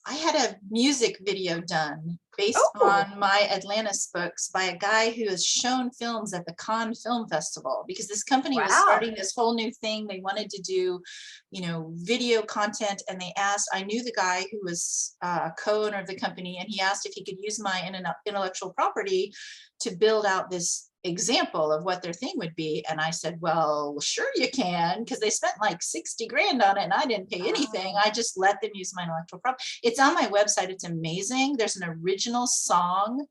I had a music video done based on my Atlantis books by a guy who has shown films at the Cannes Film Festival, because this company was starting this whole new thing. They wanted to do, video content, and I knew the guy who was a co-owner of the company, and he asked if he could use my intellectual property to build out this example of what their thing would be. And I said, well, sure you can, because they spent like 60 grand on it and I didn't pay anything. I just let them use my intellectual property. It's on my website. It's amazing. There's an original song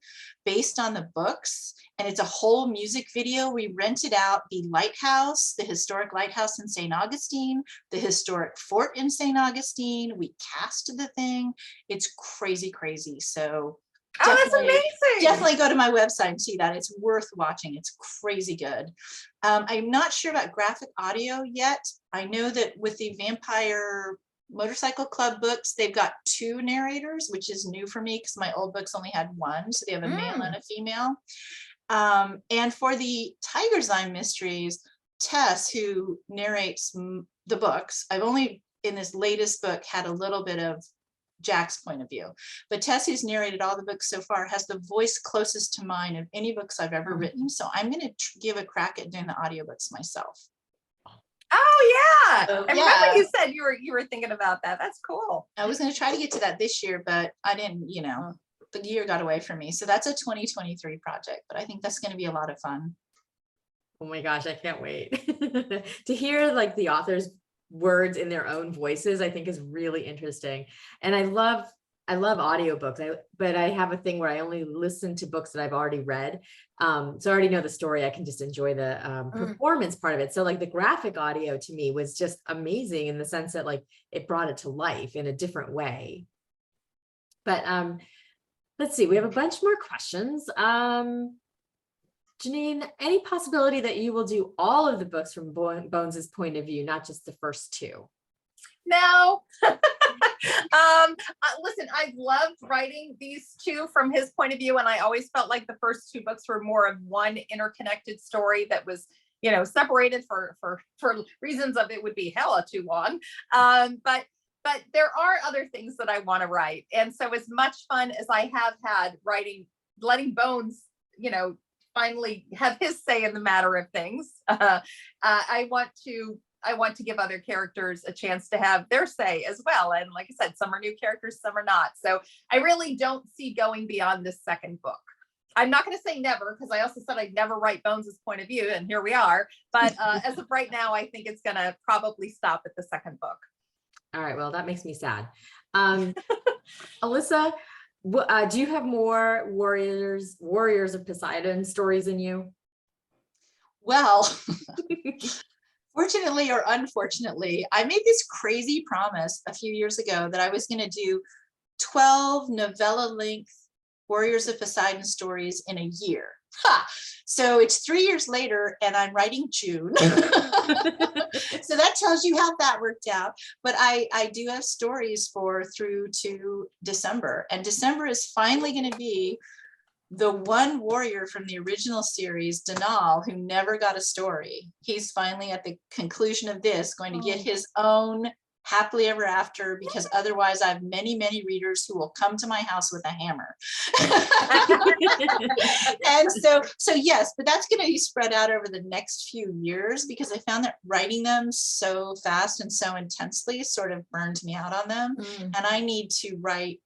based on the books, and it's a whole music video. We rented out the lighthouse, the historic lighthouse in St. Augustine, the historic fort in St. Augustine. We cast the thing. It's crazy, crazy. So that's amazing. Definitely go to my website and see that. It's worth watching. It's crazy good. I'm not sure about graphic audio yet. I know that with the Vampire Motorcycle Club books, they've got 2 narrators, which is new for me because my old books only had 1. So they have a male and a female. And for the Tiger's Eye Mysteries, Tess, who narrates the books, I've only in this latest book had a little bit of Jack's point of view, but Tess, who's narrated all the books so far, has the voice closest to mine of any books I've ever written. So I'm going to give a crack at doing the audiobooks myself. Oh yeah, So, I remember you said you were thinking about that. That's cool. I was going to try to get to that this year, but I didn't. The year got away from me. So that's a 2023 project, but I think that's going to be a lot of fun. Oh my gosh, I can't wait to hear like the author's words in their own voices. I think is really interesting. And I love audiobooks, but I have a thing where I only listen to books that I've already read. So I already know the story. I can just enjoy the performance part of it. So like the graphic audio to me was just amazing in the sense that like it brought it to life in a different way. But let's see, we have a bunch more questions. Jeaniene, any possibility that you will do all of the books from Bones's point of view, not just the first 2? No. Listen, I loved writing these 2 from his point of view, and I always felt like the first 2 books were more of one interconnected story that was, separated for reasons of it would be hella too long. But there are other things that I want to write, and so as much fun as I have had letting Bones, finally have his say in the matter of things. I want to give other characters a chance to have their say as well. And like I said, some are new characters, some are not. So I really don't see going beyond this second book. I'm not going to say never, because I also said I'd never write Bones's point of view, and here we are. But as of right now, I think it's going to probably stop at the second book. All right, well, that makes me sad. Alyssa, do you have more Warriors of Poseidon stories in you? Well, Fortunately or unfortunately, I made this crazy promise a few years ago that I was going to do 12 novella length Warriors of Poseidon stories in a year. Ha! So it's 3 years later and I'm writing June. So that tells you how that worked out. But I do have stories through to December, and December is finally going to be the one warrior from the original series, Denal, who never got a story. He's finally at the conclusion of this going to get his own happily ever after, because otherwise I have many, many readers who will come to my house with a hammer. And so yes, but that's going to be spread out over the next few years, because I found that writing them so fast and so intensely sort of burned me out on them. And I need to write,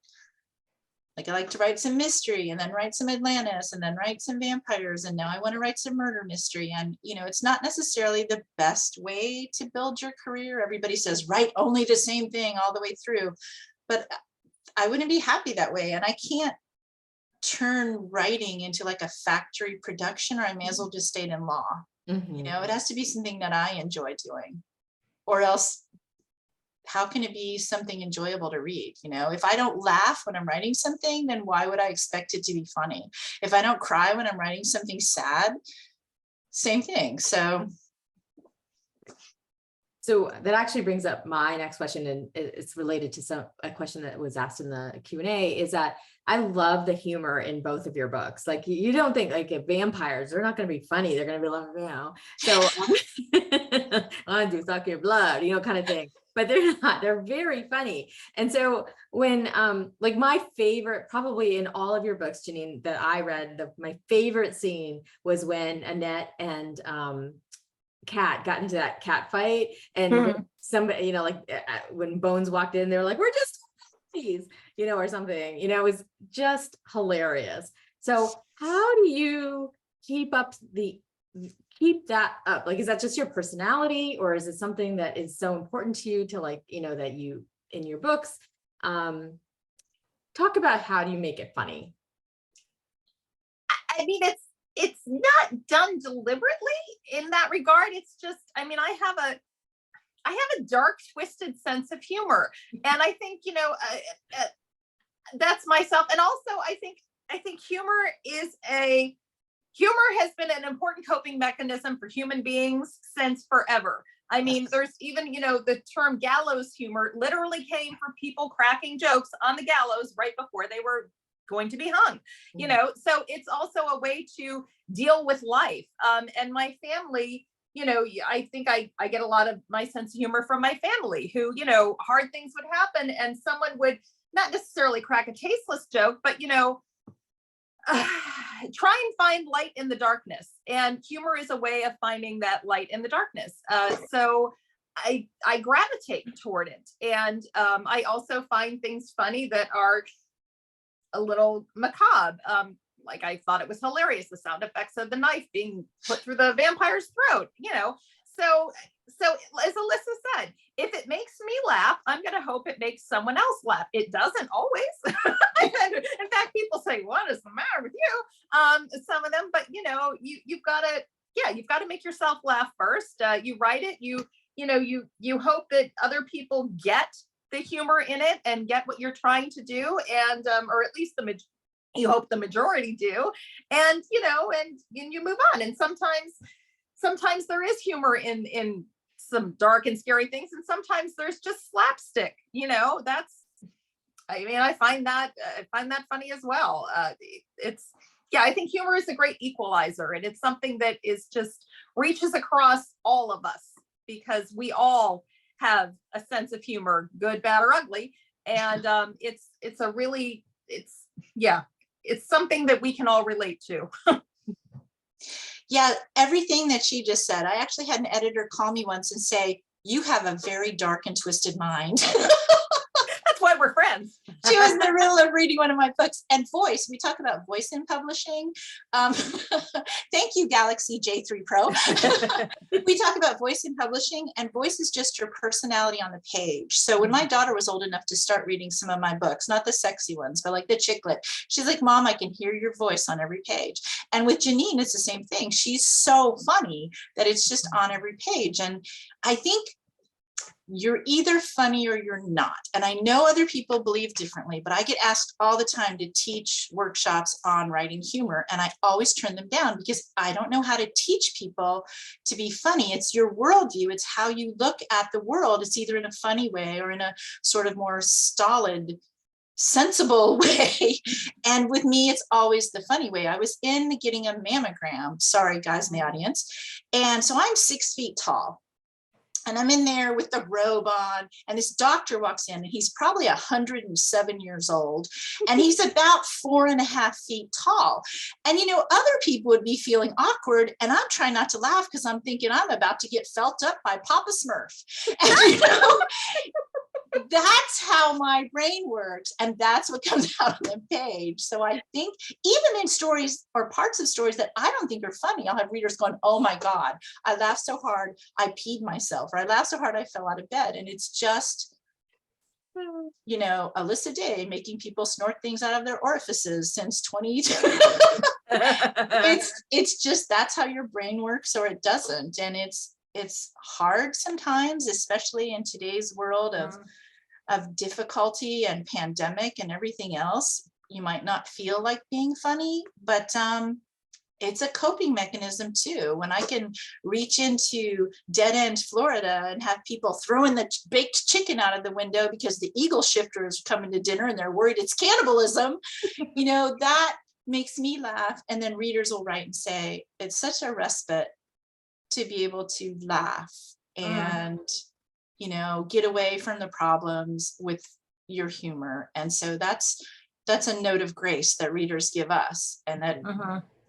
like I like to write some mystery and then write some Atlantis and then write some vampires. And now I want to write some murder mystery. And, you know, it's not necessarily the best way to build your career. Everybody says, write only the same thing all the way through. But I wouldn't be happy that way. And I can't turn writing into like a factory production, or I may as well just stay in law. You know, it has to be something that I enjoy doing, or else how can it be something enjoyable to read? You know, if I don't laugh when I'm writing something, then why would I expect it to be funny? If I don't cry when I'm writing something sad, same thing. So that actually brings up my next question, and it's related to a question that was asked in the Q&A, is that I love the humor in both of your books. Like, you don't think like vampires, they're not going to be funny. They're going to be like, you know, so I do suck your blood, you know, kind of thing. But they're not, they're very funny. And so when, like my favorite, probably in all of your books, Jeaniene, that I read, my favorite scene was when Annette and Kat got into that cat fight, and somebody, you know, like when Bones walked in, they were like, we're just puppies, you know, or something, you know, it was just hilarious. So how do you keep that up? Like, is that just your personality, or is it something that is so important to you to, like, you know, that you, in your books, talk about how do you make it funny? I mean, it's not done deliberately in that regard. It's just, I mean, I have a dark, twisted sense of humor. And I think, you know, that's myself. And also I think humor has been an important coping mechanism for human beings since forever. I mean, there's even, you know, the term gallows humor literally came from people cracking jokes on the gallows right before they were going to be hung, you know, so it's also a way to deal with life. And my family, you know, I think I get a lot of my sense of humor from my family, who, you know, hard things would happen and someone would not necessarily crack a tasteless joke, but, you know, try and find light in the darkness. And humor is a way of finding that light in the darkness. So I gravitate toward it. And I also find things funny that are a little macabre. Like, I thought it was hilarious, the sound effects of the knife being put through the vampire's throat, you know. So as Alyssa said, if it makes me laugh, I'm going to hope it makes someone else laugh. It doesn't always. In fact, people say, what is the matter with you? Some of them, but you know, you've got to make yourself laugh first. You write it, you hope that other people get the humor in it and get what you're trying to do, and or at least you hope the majority do, and you know, and you move on. And sometimes there is humor in some dark and scary things, and sometimes there's just slapstick, you know. I find that funny as well. I think humor is a great equalizer, and it's something that is just reaches across all of us, because we all have a sense of humor, good, bad, or ugly. And it's something that we can all relate to. Yeah, everything that she just said. I actually had an editor call me once and say, you have a very dark and twisted mind. That's why we're friends. she was in the middle of reading one of my books. And voice, we talk about voice in publishing. Thank you, Galaxy J3 Pro. We talk about voice in publishing, and voice is just your personality on the page. So when my daughter was old enough to start reading some of my books, not the sexy ones, but like the chick lit, she's like, Mom, I can hear your voice on every page. And with Jeaniene, it's the same thing. She's so funny that it's just on every page. And I think you're either funny or you're not. And I know other people believe differently, but I get asked all the time to teach workshops on writing humor. And I always turn them down because I don't know how to teach people to be funny. It's your worldview. It's how you look at the world. It's either in a funny way or in a sort of more stolid, sensible way. And with me, it's always the funny way. I was in getting a mammogram. Sorry, guys in the audience. And so I'm 6 feet tall. And I'm in there with the robe on, and this doctor walks in, and he's probably 107 years old, and he's about 4.5 feet tall. And, you know, other people would be feeling awkward, and I'm trying not to laugh because I'm thinking I'm about to get felt up by Papa Smurf. And, you know, that's how my brain works, and that's what comes out on the page. So I think even in stories or parts of stories that I don't think are funny, I'll have readers going, oh my God, I laughed so hard I peed myself, or I laughed so hard I fell out of bed. And it's just, you know, Alyssa Day making people snort things out of their orifices since 20. It's just, that's how your brain works, or it doesn't. And it's hard sometimes, especially in today's world of difficulty and pandemic and everything else. You might not feel like being funny, but it's a coping mechanism too. When I can reach into Dead End, Florida, and have people throwing the baked chicken out of the window because the eagle shifters are coming to dinner and they're worried it's cannibalism, you know, that makes me laugh. And then readers will write and say, it's such a respite to be able to laugh and, you know, get away from the problems with your humor. And so that's a note of grace that readers give us, and that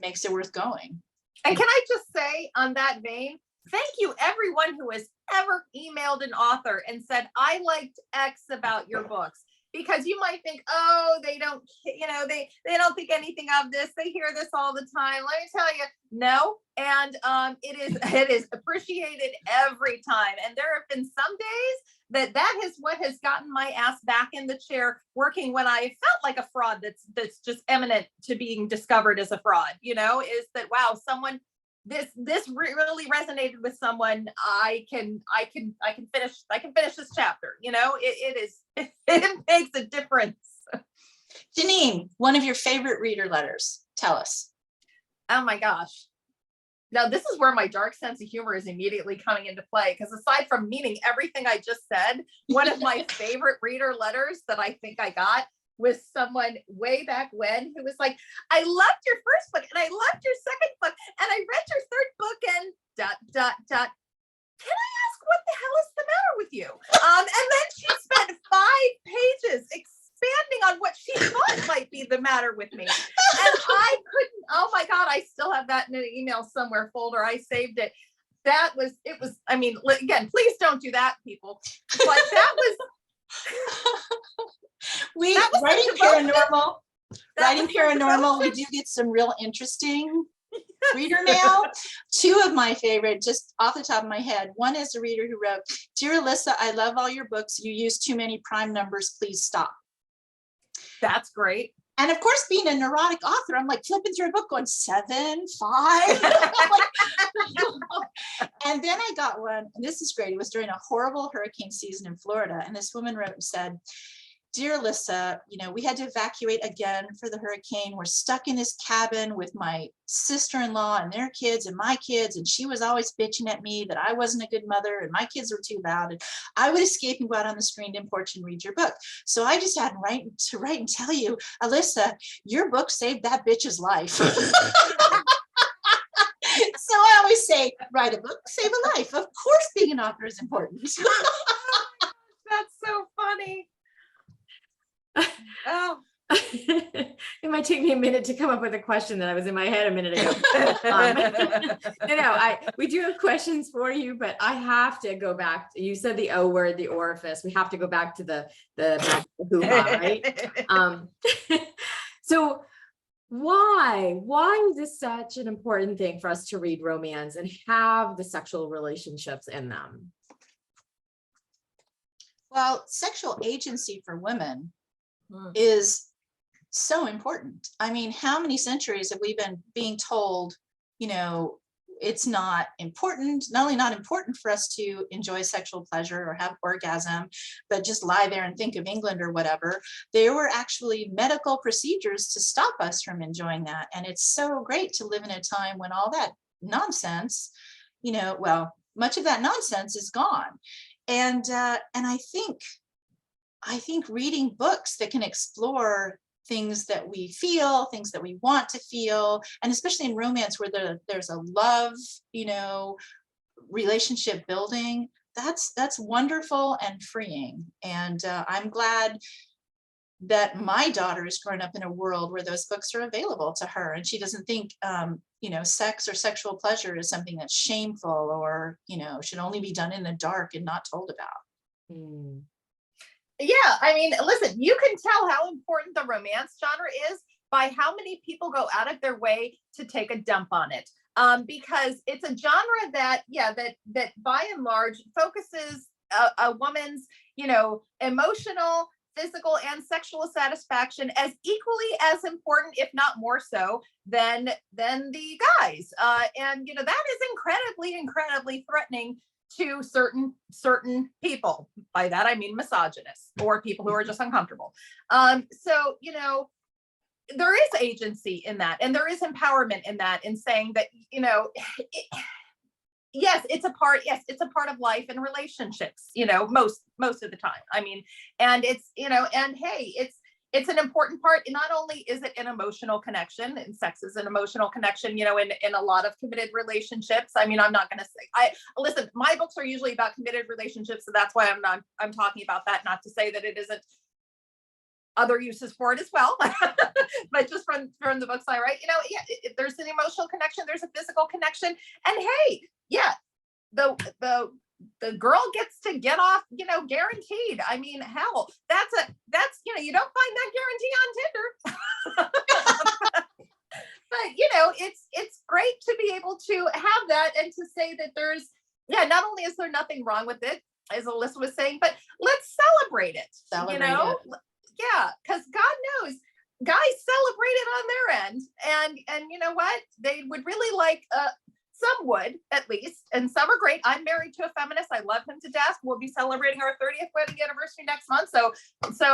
makes it worth going. And can I just say on that vein, thank you everyone who has ever emailed an author and said, I liked X about your books. Because you might think, oh, they don't, you know, they don't think anything of this. They hear this all the time. Let me tell you, no. And it is appreciated every time. And there have been some days that is what has gotten my ass back in the chair working when I felt like a fraud that's just imminent to being discovered as a fraud, you know, is that, wow, someone, this really resonated with someone. I can finish this chapter, you know, it makes a difference. Jeaniene, one of your favorite reader letters, tell us. Oh my gosh. Now this is where my dark sense of humor is immediately coming into play, because aside from meaning everything I just said, one of my favorite reader letters that I think I got was someone way back when who was like, I loved your first book and I loved your second book and I read your third book and ... Can I ask what the hell is the matter with you? And then she spent 5 pages expanding on what she thought might be the matter with me. And I couldn't, oh my God, I still have that in an email somewhere folder. I saved it. I mean, again, please don't do that, people. But that was writing paranormal, we do get some real interesting reader mail. 2 of my favorite, just off the top of my head. One is a reader who wrote, Dear Alyssa, I love all your books. You use too many prime numbers. Please stop. That's great. And of course, being a neurotic author, I'm like flipping through a book going 7, 5. And then I got one, and this is great. It was during a horrible hurricane season in Florida. And this woman wrote and said, Dear Alyssa, you know, we had to evacuate again for the hurricane. We're stuck in this cabin with my sister-in-law and their kids and my kids. And she was always bitching at me that I wasn't a good mother and my kids were too loud. And I would escape and go out on the screened-in porch and read your book. So I just had to write and tell you, Alyssa, your book saved that bitch's life. So I always say, write a book, save a life. Of course, being an author is important. That's so funny. Oh. it might take me a minute to come up with a question that I was in my head a minute ago. We do have questions for you, but I have to go back. You said the O word, the orifice. We have to go back to the hoo-ha, right? So why is this such an important thing for us to read romance and have the sexual relationships in them? Well, sexual agency for women is so important. I mean, how many centuries have we been being told, it's not important, not only not important for us to enjoy sexual pleasure or have orgasm, but just lie there and think of England or whatever. There were actually medical procedures to stop us from enjoying that. And it's so great to live in a time when all that nonsense, much of that nonsense is gone. And I think reading books that can explore things that we feel, things that we want to feel, and especially in romance where there's a love, relationship building, that's wonderful and freeing. And I'm glad that my daughter is growing up in a world where those books are available to her, and she doesn't think sex or sexual pleasure is something that's shameful or should only be done in the dark and not told about. Yeah, I mean, listen, you can tell how important the romance genre is by how many people go out of their way to take a dump on it. Because it's a genre that by and large focuses a woman's, emotional, physical, and sexual satisfaction as equally as important, if not more so, than the guys. And that is incredibly threatening to certain people. By that I mean misogynists or people who are just uncomfortable. So there is agency in that, and there is empowerment in that, in saying that yes, it's a part of life and relationships, most of the time. I mean, and it's and hey, it's an important part. Not only is it an emotional connection, and sex is an emotional connection, in a lot of committed relationships. I mean, I'm not going to say, listen, my books are usually about committed relationships, so that's why I'm talking about that. Not to say that it isn't other uses for it as well, but just from the books I write, there's an emotional connection, there's a physical connection, and hey, yeah, the girl gets to get off, guaranteed. I mean, hell, that's you don't find that guarantee on Tinder. But it's great to be able to have that and to say that there's, not only is there nothing wrong with it, as Alyssa was saying, but let's celebrate it. Yeah, because God knows guys celebrate it on their end, and you know what, they would really like some would, at least, and some are great. I'm married to a feminist. I love him to death. We'll be celebrating our 30th wedding anniversary next month. So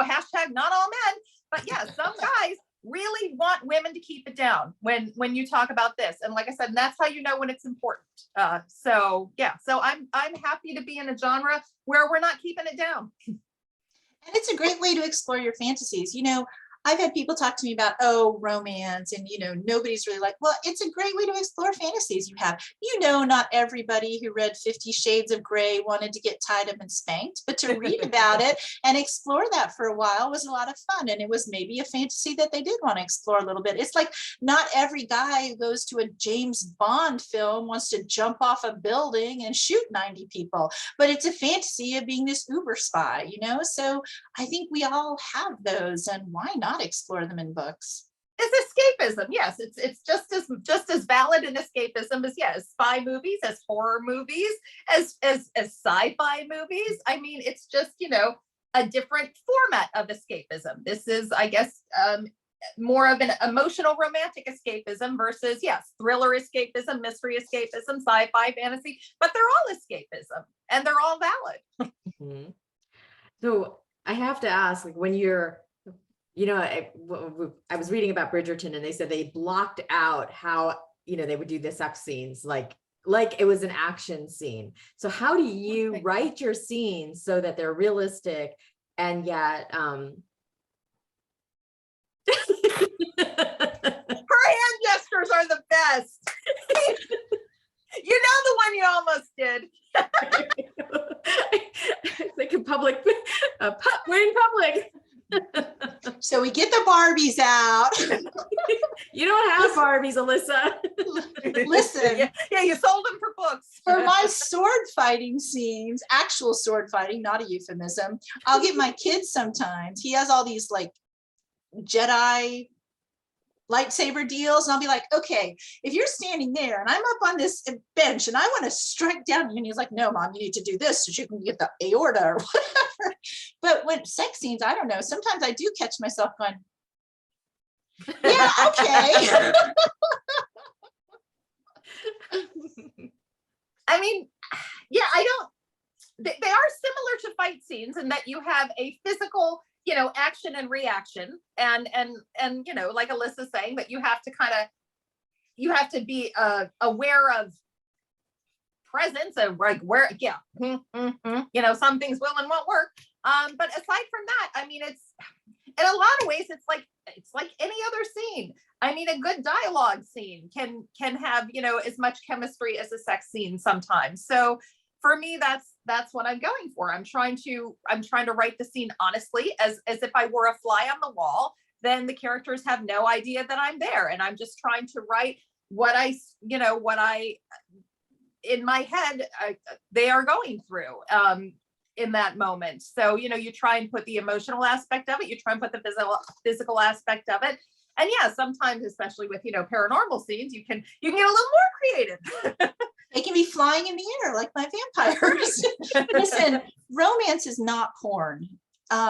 hashtag not all men, but yeah, some guys really want women to keep it down when you talk about this. And like I said, that's how you know when it's important. So I'm happy to be in a genre where we're not keeping it down. And it's a great way to explore your fantasies. I've had people talk to me about, romance, and, nobody's really like, well, it's a great way to explore fantasies you have. Not everybody who read 50 Shades of Grey wanted to get tied up and spanked, but to read about it and explore that for a while was a lot of fun. And it was maybe a fantasy that they did want to explore a little bit. It's like not every guy who goes to a James Bond film wants to jump off a building and shoot 90 people, but it's a fantasy of being this uber spy, So I think we all have those, and why not explore them in books? It's escapism. Yes, it's just as valid an escapism as spy movies, as horror movies, as sci-fi movies. I mean, it's just a different format of escapism. This is, I guess, more of an emotional romantic escapism versus thriller escapism, mystery escapism, sci-fi, fantasy. But they're all escapism, and they're all valid. Mm-hmm. So I have to ask, like, when you're I was reading about Bridgerton, and they said they blocked out how, they would do the sex scenes like it was an action scene. So how do you write your scenes so that they're realistic and yet, Her hand gestures are the best. The one you almost did. It's like we're in public. So we get the Barbies out. You don't have Barbies, Alyssa. Listen, yeah, you sold them for books. for my sword fighting scenes, actual sword fighting, not a euphemism, I'll get my kids sometimes. He has all these like Jedi lightsaber deals, and I'll be like, okay, if you're standing there and I'm up on this bench and I want to strike down you, and he's like, no, Mom, you need to do this so you can get the aorta or whatever. But when sex scenes, I don't know, sometimes I do catch myself going, yeah, okay. I mean, yeah, they are similar to fight scenes in that you have a physical, action and reaction, and like Alyssa's saying, that you have to be aware of presence and like where, some things will and won't work. But aside from that, I mean, it's in a lot of ways, it's like any other scene. I mean, a good dialogue scene can have, as much chemistry as a sex scene sometimes. So for me, that's what I'm going for. I'm trying to write the scene honestly, as if I were a fly on the wall. Then the characters have no idea that I'm there, and I'm just trying to write what I in my head they are going through in that moment. So you try and put the emotional aspect of it, you try and put the physical aspect of it. And yeah, sometimes, especially with paranormal scenes, you can get a little more creative. They can be flying in the air like my vampires. Listen, romance is not porn.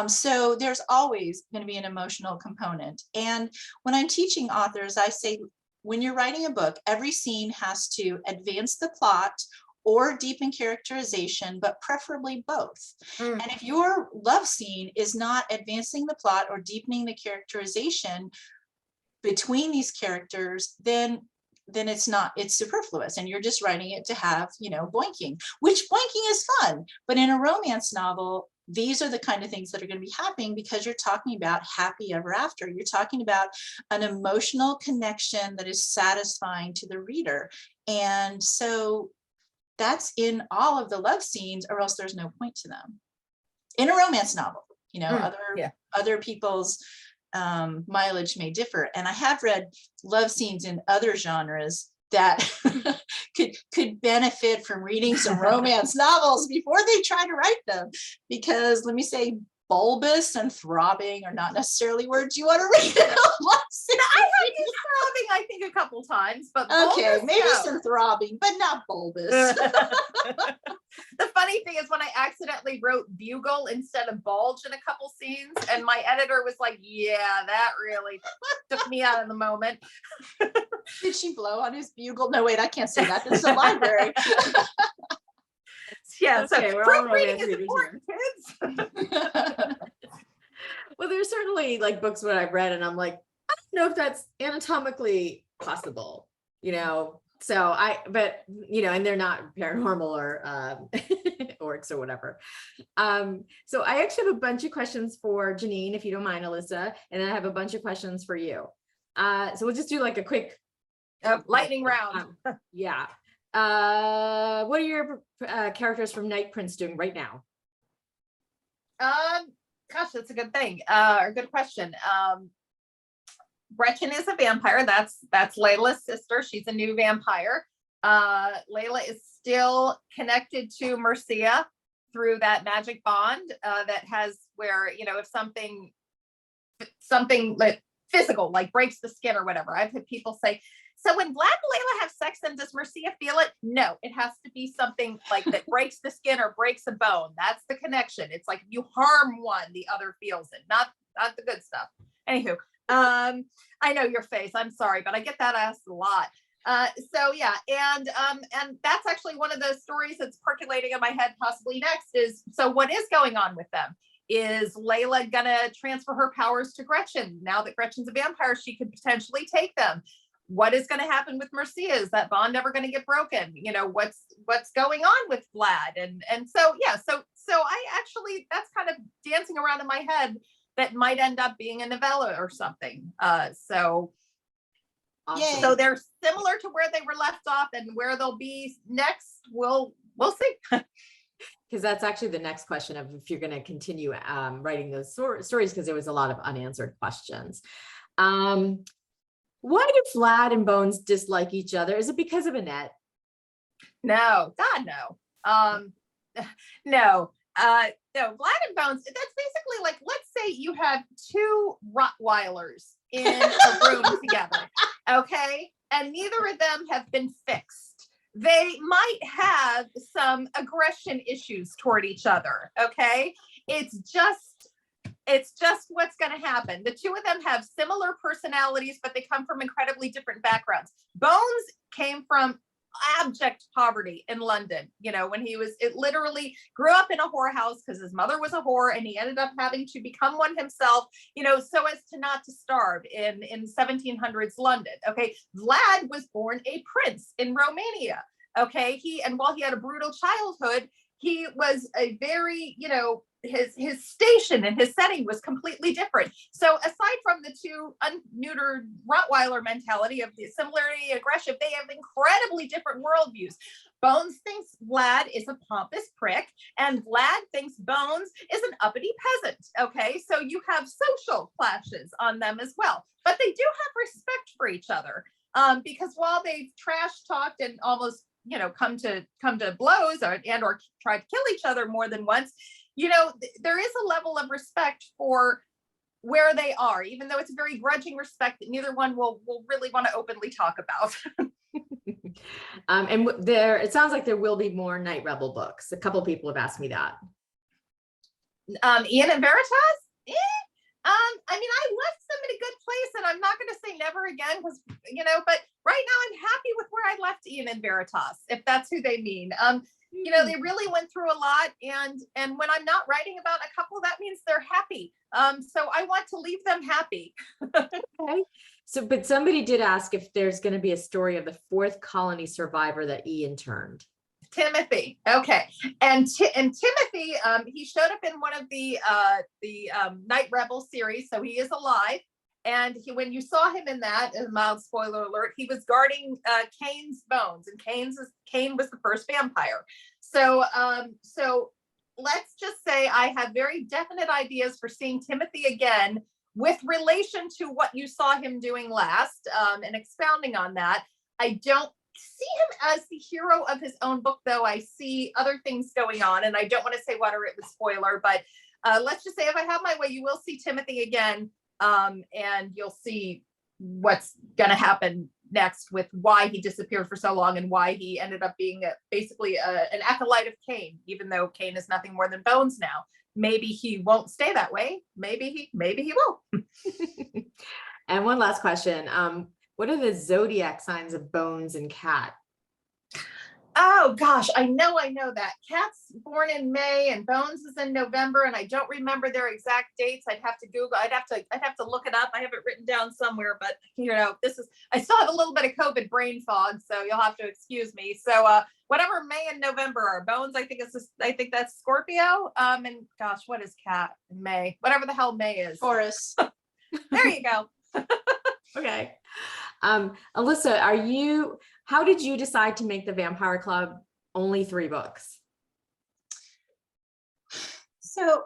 So there's always going to be an emotional component. And when I'm teaching authors, I say, when you're writing a book, every scene has to advance the plot or deepen characterization, but preferably both. And if your love scene is not advancing the plot or deepening the characterization between these characters, then it's superfluous, and you're just writing it to have, boinking, which boinking is fun. But in a romance novel, these are the kind of things that are going to be happening, because you're talking about happy ever after. You're talking about an emotional connection that is satisfying to the reader. And so that's in all of the love scenes, or else there's no point to them. In a romance novel, other people's mileage may differ. And I have read love scenes in other genres that could benefit from reading some romance novels before they try to write them, because let me say, bulbous and throbbing are not necessarily words you want to read in a love scene. I have used throbbing, I think, a couple times, but okay, bulbous, maybe no. Some throbbing, but not bulbous. The funny thing is, when I accidentally wrote bugle instead of bulge in a couple scenes, and my editor was like, yeah, that really took me out of the moment. Did she blow on his bugle? No, wait, I can't say that. This is a library. Yeah, Okay, so we're all proofreading romance is readers important, kids. Well, there's certainly like books that I've read and I'm like, I don't know if that's anatomically possible, so and they're not paranormal or orcs or whatever. So I actually have a bunch of questions for Jeaniene, if you don't mind, Alyssa, and then I have a bunch of questions for you. So we'll just do like a quick Lightning round. Yeah. What are your characters from Night Prince doing right now? Gosh, that's a good thing, or good question. Gretchen is a vampire. That's Layla's sister. She's a new vampire. Layla is still connected to Mercia through that magic bond that has, where if something like physical, like breaks the skin or whatever. I've had people say, so when Vlad and Layla have sex, then does Mercia feel it? No, it has to be something like that breaks the skin or breaks a bone. That's the connection. It's like you harm one, the other feels it, not the good stuff. Anywho, I know your face. I'm sorry, but I get that asked a lot. So yeah, and that's actually one of the stories that's percolating in my head possibly next is, so what is going on with them? Is Layla gonna transfer her powers to Gretchen? Now that Gretchen's a vampire, she could potentially take them. What is going to happen with Mercia? Is that bond ever going to get broken? What's going on with Vlad? And so, yeah, so I actually, that's kind of dancing around in my head that might end up being a novella or something. So they're similar to where they were left off, and where they'll be next, we'll see. because that's actually the next question of if you're going to continue writing those stories, because there was a lot of unanswered questions. Why do Vlad and Bones dislike each other? Is it because of Annette? No, God, no. No. No, Vlad and Bones, that's basically like, let's say you have two Rottweilers in a room together, okay? And neither of them have been fixed. They might have some aggression issues toward each other, okay? It's just what's going to happen. The two of them have similar personalities, but they come from incredibly different backgrounds. Bones came from abject poverty in London, you know, when it literally grew up in a whorehouse because his mother was a whore, and he ended up having to become one himself, you know, so as to not to starve in 1700s London. Okay. Vlad was born a prince in Romania. Okay. While he had a brutal childhood, he was a very, you know, his station and his setting was completely different. So aside from the two unneutered Rottweiler mentality of the similarity and aggression, they have incredibly different worldviews. Bones thinks Vlad is a pompous prick, and Vlad thinks Bones is an uppity peasant. Okay, so you have social clashes on them as well, but they do have respect for each other, because while they've trash talked and almost, you know, come to blows or tried to kill each other more than once, you know, there is a level of respect for where they are, even though it's a very grudging respect that neither one will really want to openly talk about. And it sounds like there will be more Night Rebel books. A couple people have asked me that. Ian and Veritas? I mean, I left them in a good place, and I'm not going to say never again, because, you know, but right now I'm happy with where I left Ian and Veritas, if that's who they mean. You know, they really went through a lot, and when I'm not writing about a couple, that means they're happy. So I want to leave them happy. Okay. So, but somebody did ask if there's going to be a story of the fourth colony survivor that Ian turned. Timothy. Okay. And Timothy, he showed up in one of the Night Rebel series, so he is alive. And when you saw him in that, a mild spoiler alert, he was guarding Cain's bones, and Cain was the first vampire. So let's just say I have very definite ideas for seeing Timothy again with relation to what you saw him doing last, and expounding on that. I don't see him as the hero of his own book, though. I see other things going on, and I don't want to say what, or it was spoiler, but let's just say if I have my way, you will see Timothy again. And you'll see what's going to happen next with why he disappeared for so long and why he ended up being basically an acolyte of Cain, even though Cain is nothing more than Bones now. Maybe he won't stay that way. Maybe he will. And one last question. What are the zodiac signs of Bones and Cat? Oh gosh, I know that. Cat's born in May and Bones is in November, and I don't remember their exact dates. I'd have to Google. I'd have to look it up. I have it written down somewhere, but you know, I still have a little bit of COVID brain fog, so you'll have to excuse me. So whatever May and November are. Bones, I think that's Scorpio. And gosh, what is Cat in May? Whatever the hell May is. Taurus. There you go. Okay. Alyssa, how did you decide to make the Vampire Club only 3 books? So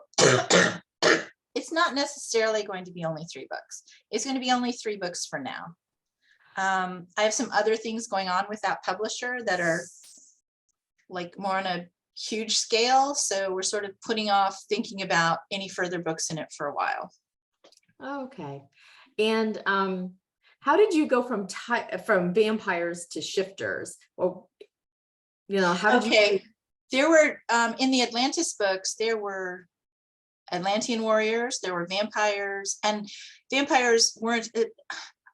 it's not necessarily going to be only 3 books. It's going to be only 3 books for now. I have some other things going on with that publisher that are like more on a huge scale. So we're sort of putting off thinking about any further books in it for a while. Okay. And how did you go from vampires to shifters? Or, you know, how did you? There were, in the Atlantis books, there were Atlantean warriors, there were vampires, and vampires weren't,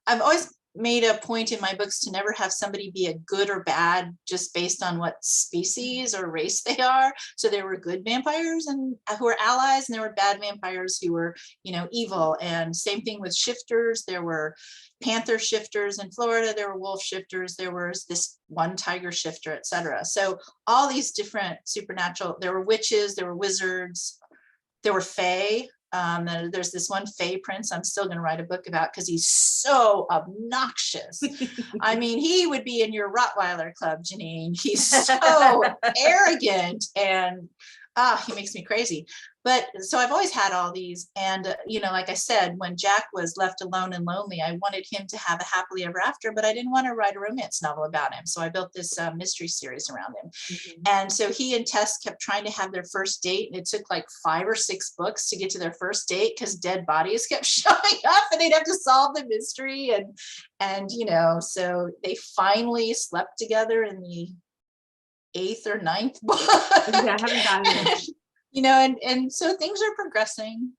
I've always made a point in my books to never have somebody be a good or bad just based on what species or race they are. So there were good vampires and who were allies, and there were bad vampires who were, you know, evil. And same thing with shifters. There were panther shifters in Florida, there were wolf shifters, there was this one tiger shifter, etc. So all these different supernatural, there were witches, there were wizards, there were fae. There's this one fae prince I'm still going to write a book about because he's so obnoxious. I mean, he would be in your Rottweiler club, Jeaniene. He's so arrogant, and He makes me crazy. But so I've always had all these. And, like I said, when Jack was left alone and lonely, I wanted him to have a happily ever after, but I didn't want to write a romance novel about him. So I built this mystery series around him. Mhm. And so he and Tess kept trying to have their first date. And it took like 5 or 6 books to get to their first date because dead bodies kept showing up and they'd have to solve the mystery. And so they finally slept together in the 8th or 9th book. Yeah, I haven't gotten it. And so things are progressing.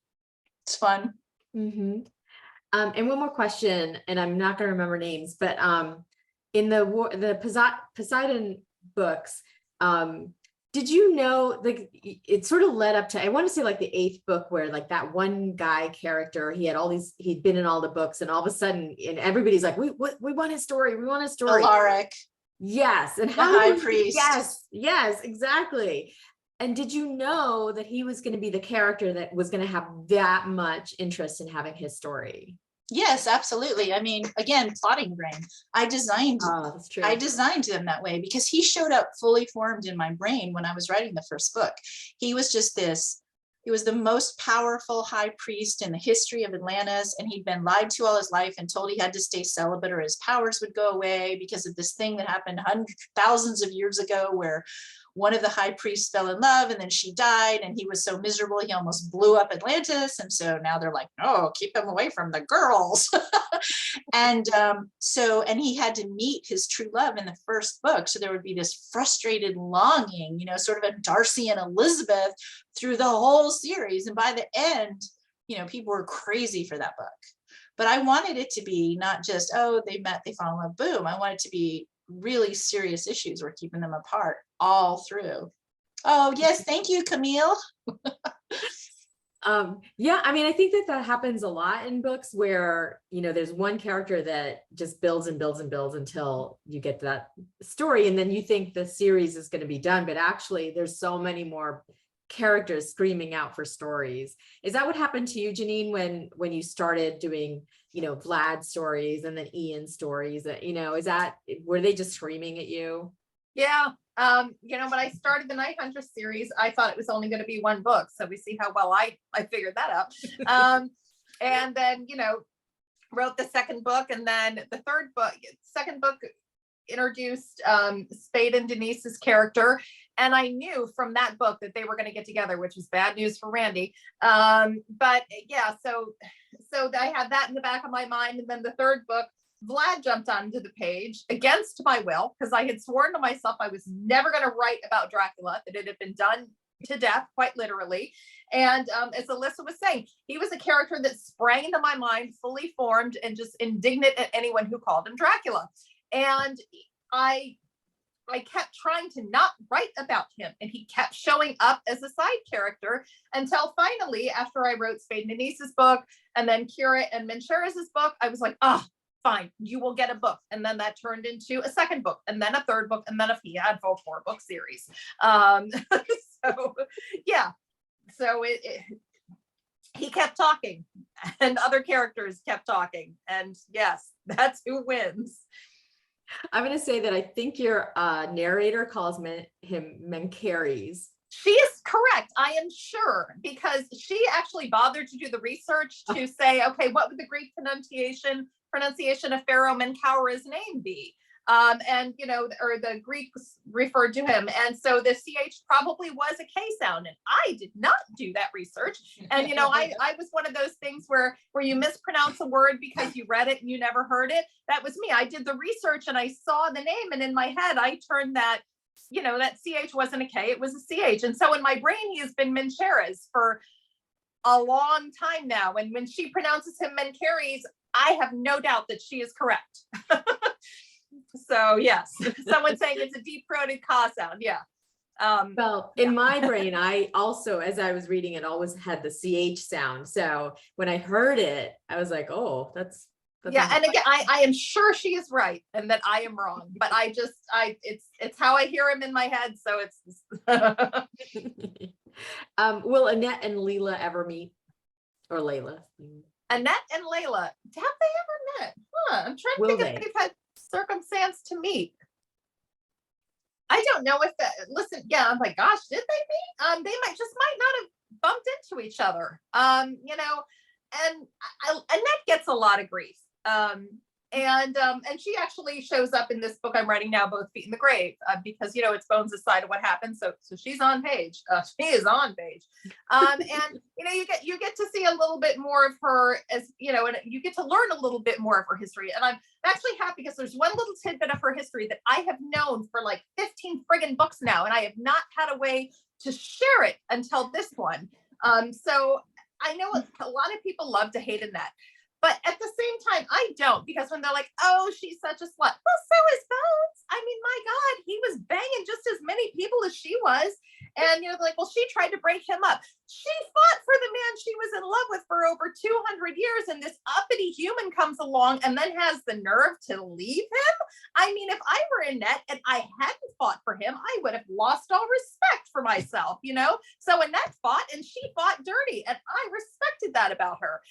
It's fun. Mhm. And one more question, and I'm not going to remember names, but in the Poseidon books, did you know, like, it sort of led up to, I want to say like the 8th book, where like that one guy character, he'd been in all the books, and all of a sudden, and everybody's like, we want his story, we want his story. Alaric. Yes, and The high did priest. Yes, exactly. And did you know that he was going to be the character that was going to have that much interest in having his story? Yes, absolutely. I mean, again, plotting brain. Oh, that's true. I designed them that way because he showed up fully formed in my brain when I was writing the first book. He was the most powerful high priest in the history of Atlantis, and he'd been lied to all his life and told he had to stay celibate or his powers would go away because of this thing that happened thousands of years ago where one of the high priests fell in love and then she died, and he was so miserable he almost blew up Atlantis. And so now they're like, no, keep him away from the girls. And he had to meet his true love in the first book. So there would be this frustrated longing, sort of a Darcy and Elizabeth through the whole series. And by the end, people were crazy for that book. But I wanted it to be not just, oh, they met, they fall in love, boom. I want it to be really serious issues were keeping them apart all through. Oh, yes. Thank you, Camille. Yeah, I mean, I think that happens a lot in books where, there's one character that just builds and builds and builds until you get to that story. And then you think the series is going to be done, but actually there's so many more characters screaming out for stories. Is that what happened to you, Jeaniene, when you started doing, Vlad stories and then Ian stories, were they just screaming at you? Yeah. When I started the Night Huntress series, I thought it was only going to be 1 book. So we see how well I figured that out. And then, wrote the 2nd book, and then the 2nd book introduced Spade and Denise's character. And I knew from that book that they were going to get together, which was bad news for Randy. But yeah, so I had that in the back of my mind. And then the 3rd book, Vlad jumped onto the page against my will, because I had sworn to myself I was never going to write about Dracula, that it had been done to death, quite literally. And as Alyssa was saying, he was a character that sprang into my mind, fully formed, and just indignant at anyone who called him Dracula. And I kept trying to not write about him, and he kept showing up as a side character until finally, after I wrote Spade and Denise's book, and then Kira and Mencheres's book, I was like, oh, fine, you will get a book. And then that turned into a 2nd book, and then a 3rd book, and then he had a 4-book series. So yeah, so he kept talking, and other characters kept talking, and yes, that's who wins. I'm going to say that I think your narrator calls him Mencheres. She is correct. I am sure, because she actually bothered to do the research to say, okay, what would the Greek pronunciation of Pharaoh Menkaura's name be? And, or the Greeks referred to him. And so the CH probably was a K sound. And I did not do that research. And, I was one of those things where you mispronounce a word because you read it and you never heard it. That was me. I did the research and I saw the name, and in my head, I turned that, that CH wasn't a K, it was a CH. And so in my brain, he has been Mencheres for a long time now. And when she pronounces him Mencheres, I have no doubt that she is correct. So yes, someone saying it's a deep-throated ka sound. Yeah. Well, in my brain, I also, as I was reading it, always had the CH sound. So when I heard it, I was like, oh, that's yeah. And again, I am sure she is right and that I am wrong, but it's how I hear him in my head. So it's will Annette and Leela ever meet? Or Layla? Annette and Layla, have they ever met? I'm trying to think if they've had circumstance to meet. I don't know if that, listen, yeah, I'm like, gosh, did they meet? They might not have bumped into each other. You know, and Annette gets a lot of grief. And she actually shows up in this book I'm writing now, Both Feet in the Grave, because, you know, it's Bones' side of what happened. So she's on page. She is on page. And, you know, you get to see a little bit more of her, as, you know, and you get to learn a little bit more of her history. And I'm actually happy because there's one little tidbit of her history that I have known for like 15 friggin' books now, and I have not had a way to share it until this one. So I know a lot of people love to hate Annette. But at the same time, I don't, because when they're like, oh, she's such a slut. Well, so is Bones. I mean, my God, he was banging just as many people as she was. And, you know, like, well, she tried to break him up. She fought for the man she was in love with for over 200 years. And this uppity human comes along and then has the nerve to leave him. I mean, if I were Annette and I hadn't fought for him, I would have lost all respect for myself, you know? So Annette fought, and she fought dirty. And I respected that about her.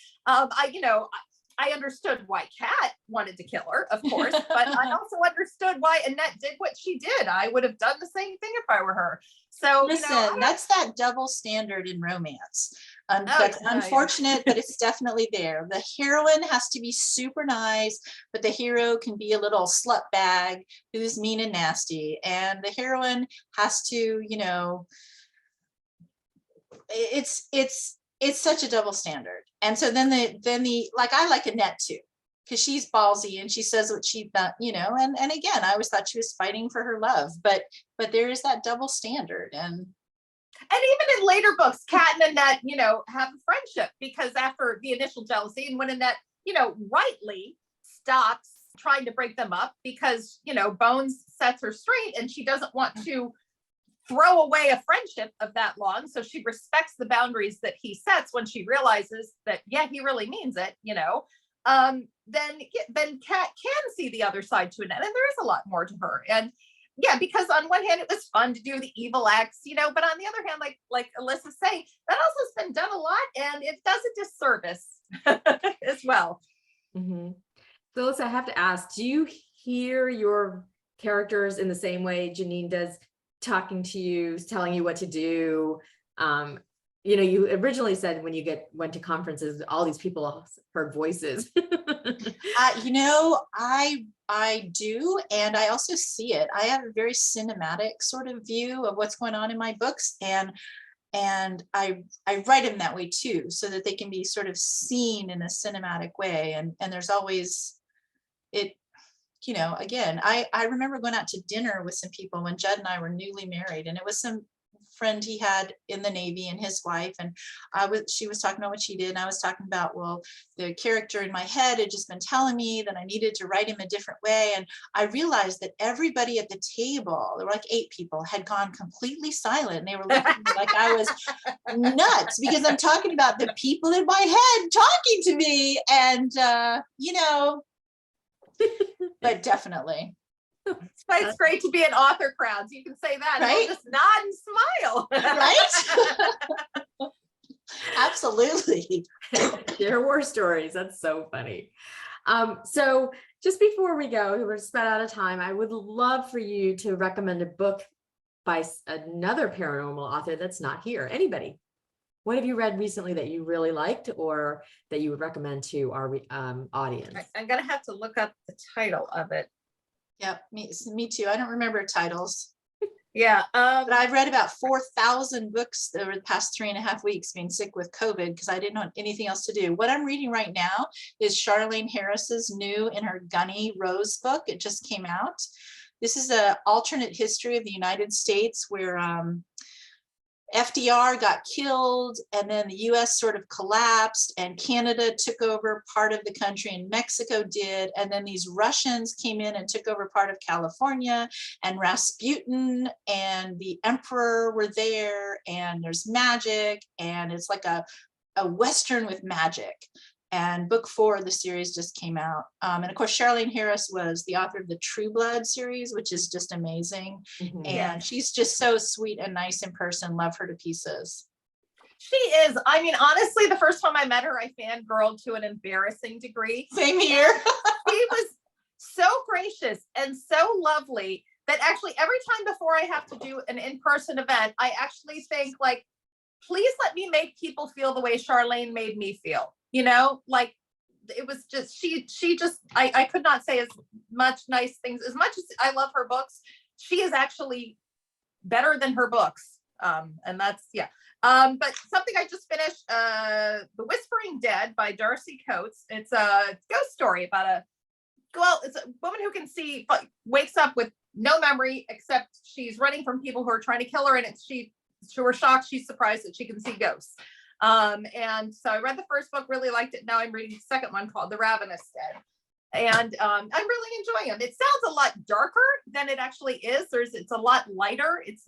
I understood why Kat wanted to kill her, of course, but I also understood why Annette did what she did. I would have done the same thing if I were her. So, listen, you know, that's that double standard in romance. That's unfortunate, but it's definitely there. The heroine has to be super nice, but the hero can be a little slut bag who's mean and nasty. And the heroine has to, you know, it's such a double standard. And so then the like, I like Annette too, because she's ballsy and she says what she thought, you know, and again, I always thought she was fighting for her love, but there is that double standard. And even in later books, Kat and Annette, you know, have a friendship, because after the initial jealousy, and when Annette, you know, rightly stops trying to break them up because, you know, Bones sets her straight and she doesn't want to throw away a friendship of that long. So she respects the boundaries that he sets when she realizes that, yeah, he really means it, you know. Then Kat can see the other side to Annette, and there is a lot more to her. And yeah, because on one hand, it was fun to do the evil acts, you know, but on the other hand, like Alyssa's saying, that also has been done a lot, and it does a disservice as well. Mm-hmm. So Alyssa, I have to ask, do you hear your characters in the same way Jeaniene does, talking to you, telling you what to do? You know, you originally said when you went to conferences, all these people heard voices. you know, I do, and I also see it. I have a very cinematic sort of view of what's going on in my books, and I write them that way too, so that they can be sort of seen in a cinematic way. And there's always it. You know, again, I remember going out to dinner with some people when Judd and I were newly married, and it was some friend he had in the Navy and his wife, and she was talking about what she did, and I was talking about, well, the character in my head had just been telling me that I needed to write him a different way. And I realized that everybody at the table, there were like 8 people, had gone completely silent, and they were looking at me like I was nuts, because I'm talking about the people in my head talking to me. And you know, but definitely. It's great to be in author crowds. You can say that, right? And just nod and smile. Right? Absolutely. Share war stories. That's so funny. So just before we go, we're just about out of time. I would love for you to recommend a book by another paranormal author that's not here. Anybody. What have you read recently that you really liked, or that you would recommend to our audience? I'm gonna have to look up the title of it. Yeah, me too. I don't remember titles. Yeah, but I've read about 4,000 books over the past 3.5 weeks, being sick with COVID, because I didn't know anything else to do. What I'm reading right now is Charlene Harris's new In Her Gunny Rose book. It just came out. This is an alternate history of the United States where FDR got killed, and then the US sort of collapsed, and Canada took over part of the country, and Mexico did, and then these Russians came in and took over part of California, and Rasputin and the emperor were there, and there's magic, and it's like a Western with magic. And book 4 of the series just came out. And of course, Charlene Harris was the author of the True Blood series, which is just amazing. Mm-hmm. And she's just so sweet and nice in person. Love her to pieces. She is. I mean, honestly, the first time I met her, I fangirled to an embarrassing degree. Same here. She was so gracious and so lovely. that actually every time before I have to do an in-person event, I actually think like, please let me make people feel the way Charlene made me feel, you know, like it was just, she just, I could not say as much nice things. As much as I love her books, she is actually better than her books. And that's, yeah. But something I just finished, The Whispering Dead by Darcy Coates. It's a ghost story about it's a woman who can see, but wakes up with no memory, except she's running from people who are trying to kill her. And to her shock, she's surprised that she can see ghosts. And so I read the first book, really liked it. Now I'm reading the second one called The Ravenous Dead. And I'm really enjoying them. It sounds a lot darker than it actually is. It's a lot lighter. It's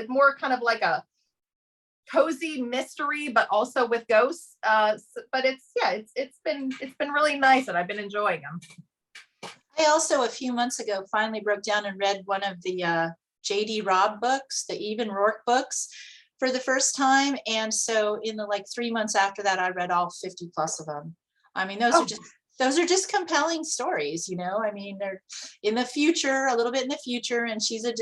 more kind of like a cozy mystery, but also with ghosts. But it's been really nice, and I've been enjoying them. I also, a few months ago, finally broke down and read one of the J.D. Robb books, the Eve and Rourke books, for the first time. And so in the 3 months after that, I read all 50 plus of them. I mean, those are just compelling stories, you know. I mean, they're in the future, a little bit in the future, and she's a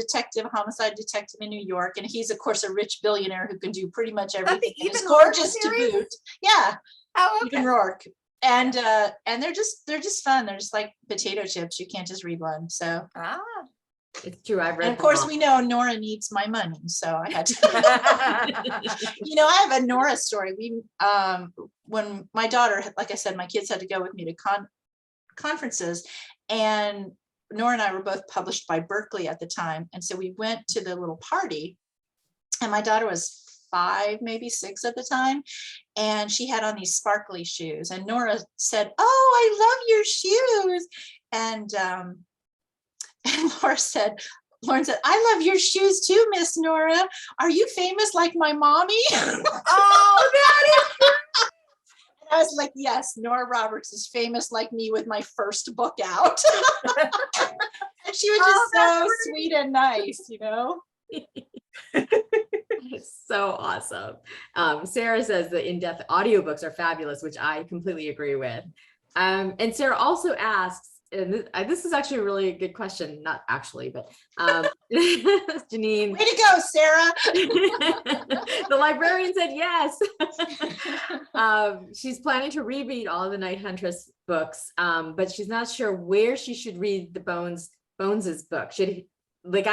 homicide detective in New York, and he's of course a rich billionaire who can do pretty much everything. It's gorgeous to boot. Yeah. Oh, okay. Eve and Rourke. And they're just fun. They're just like potato chips. You can't just read one. So it's true. I've read. And of course, we know Nora needs my money, so I had to. You know, I have a Nora story. When my daughter, like I said, my kids had to go with me to conferences, and Nora and I were both published by Berkeley at the time, and so we went to the little party, and my daughter was 5, maybe 6 at the time, and she had on these sparkly shoes, and Nora said, "Oh, I love your shoes," and Lauren said, "I love your shoes too, Miss Nora. Are you famous like my mommy?" Oh, that is. And I was like, "Yes, Nora Roberts is famous like me with my first book out." And she was just so sweet and nice, you know. So awesome. Sarah says the in-depth audiobooks are fabulous, which I completely agree with. And Sarah also asks, and this is actually a really good question, not actually, but Jeaniene. Way to go, Sarah. The librarian said yes. She's planning to reread all of the Night Huntress books, but she's not sure where she should read the Bones's book. I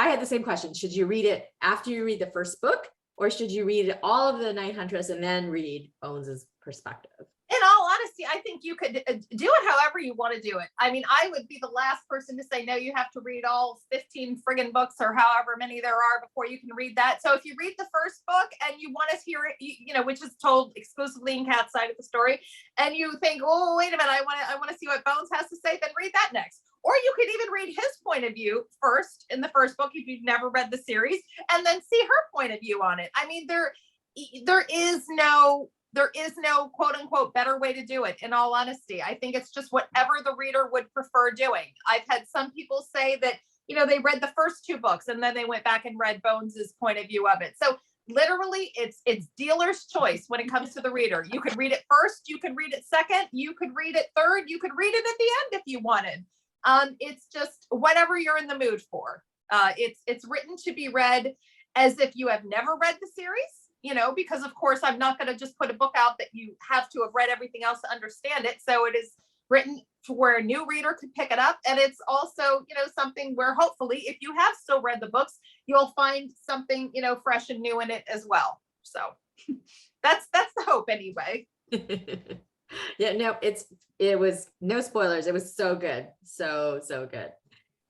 had the same question. Should you read it after you read the first book, or should you read all of the Night Huntress and then read Bones's perspective? In all honesty, I think you could do it however you want to do it. I mean, I would be the last person to say, no, you have to read all 15 friggin' books or however many there are before you can read that. So if you read the first book and you want to hear it, you know, which is told exclusively in Kat's side of the story, and you think, oh, wait a minute, I want to see what Bones has to say, then read that next. Or you could even read his point of view first in the first book if you've never read the series, and then see her point of view on it. I mean, there is no quote unquote better way to do it. In all honesty, I think it's just whatever the reader would prefer doing. I've had some people say that, you know, they read the first 2 books and then they went back and read Bones's point of view of it. So literally it's dealer's choice when it comes to the reader. You could read it first, you could read it second, you could read it third, you could read it at the end if you wanted. It's just whatever you're in the mood for. It's written to be read as if you have never read the series, you know, because of course I'm not going to just put a book out that you have to have read everything else to understand it. So it is written to where a new reader could pick it up. And it's also, you know, something where hopefully if you have still read the books, you'll find something, you know, fresh and new in it as well. So that's the hope anyway. Yeah, no, it was no spoilers. It was so good. So good.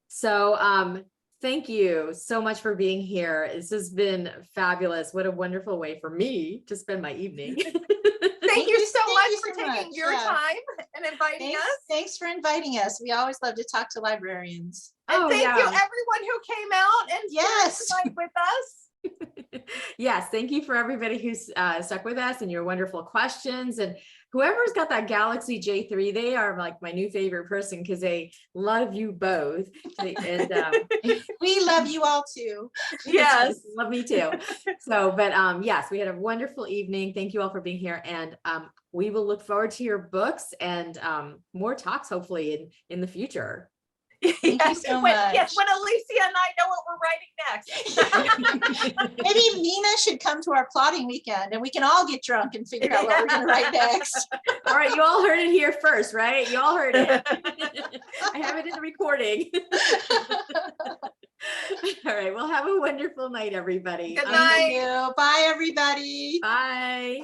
So thank you so much for being here. This has been fabulous. What a wonderful way for me to spend my evening. Thank you so much for taking your time and inviting us. Thanks for inviting us. We always love to talk to librarians. And thank you everyone who came out and yes, tonight with us. Yes, thank you for everybody who's stuck with us and your wonderful questions, and whoever's got that Galaxy J3, they are like my new favorite person because they love you both. And we love you all too. Yes, love me too. So, but yes, we had a wonderful evening. Thank you all for being here, and we will look forward to your books and more talks hopefully in the future. Thank you so Yes, much. when Alicia and I know what we're writing next. Maybe Nina should come to our plotting weekend and we can all get drunk and figure out what we're gonna write next. All right, you all heard it here first, right? You all heard it. I have it in the recording. All right, well, have a wonderful night, everybody. Good Thank you. Bye, everybody. Bye.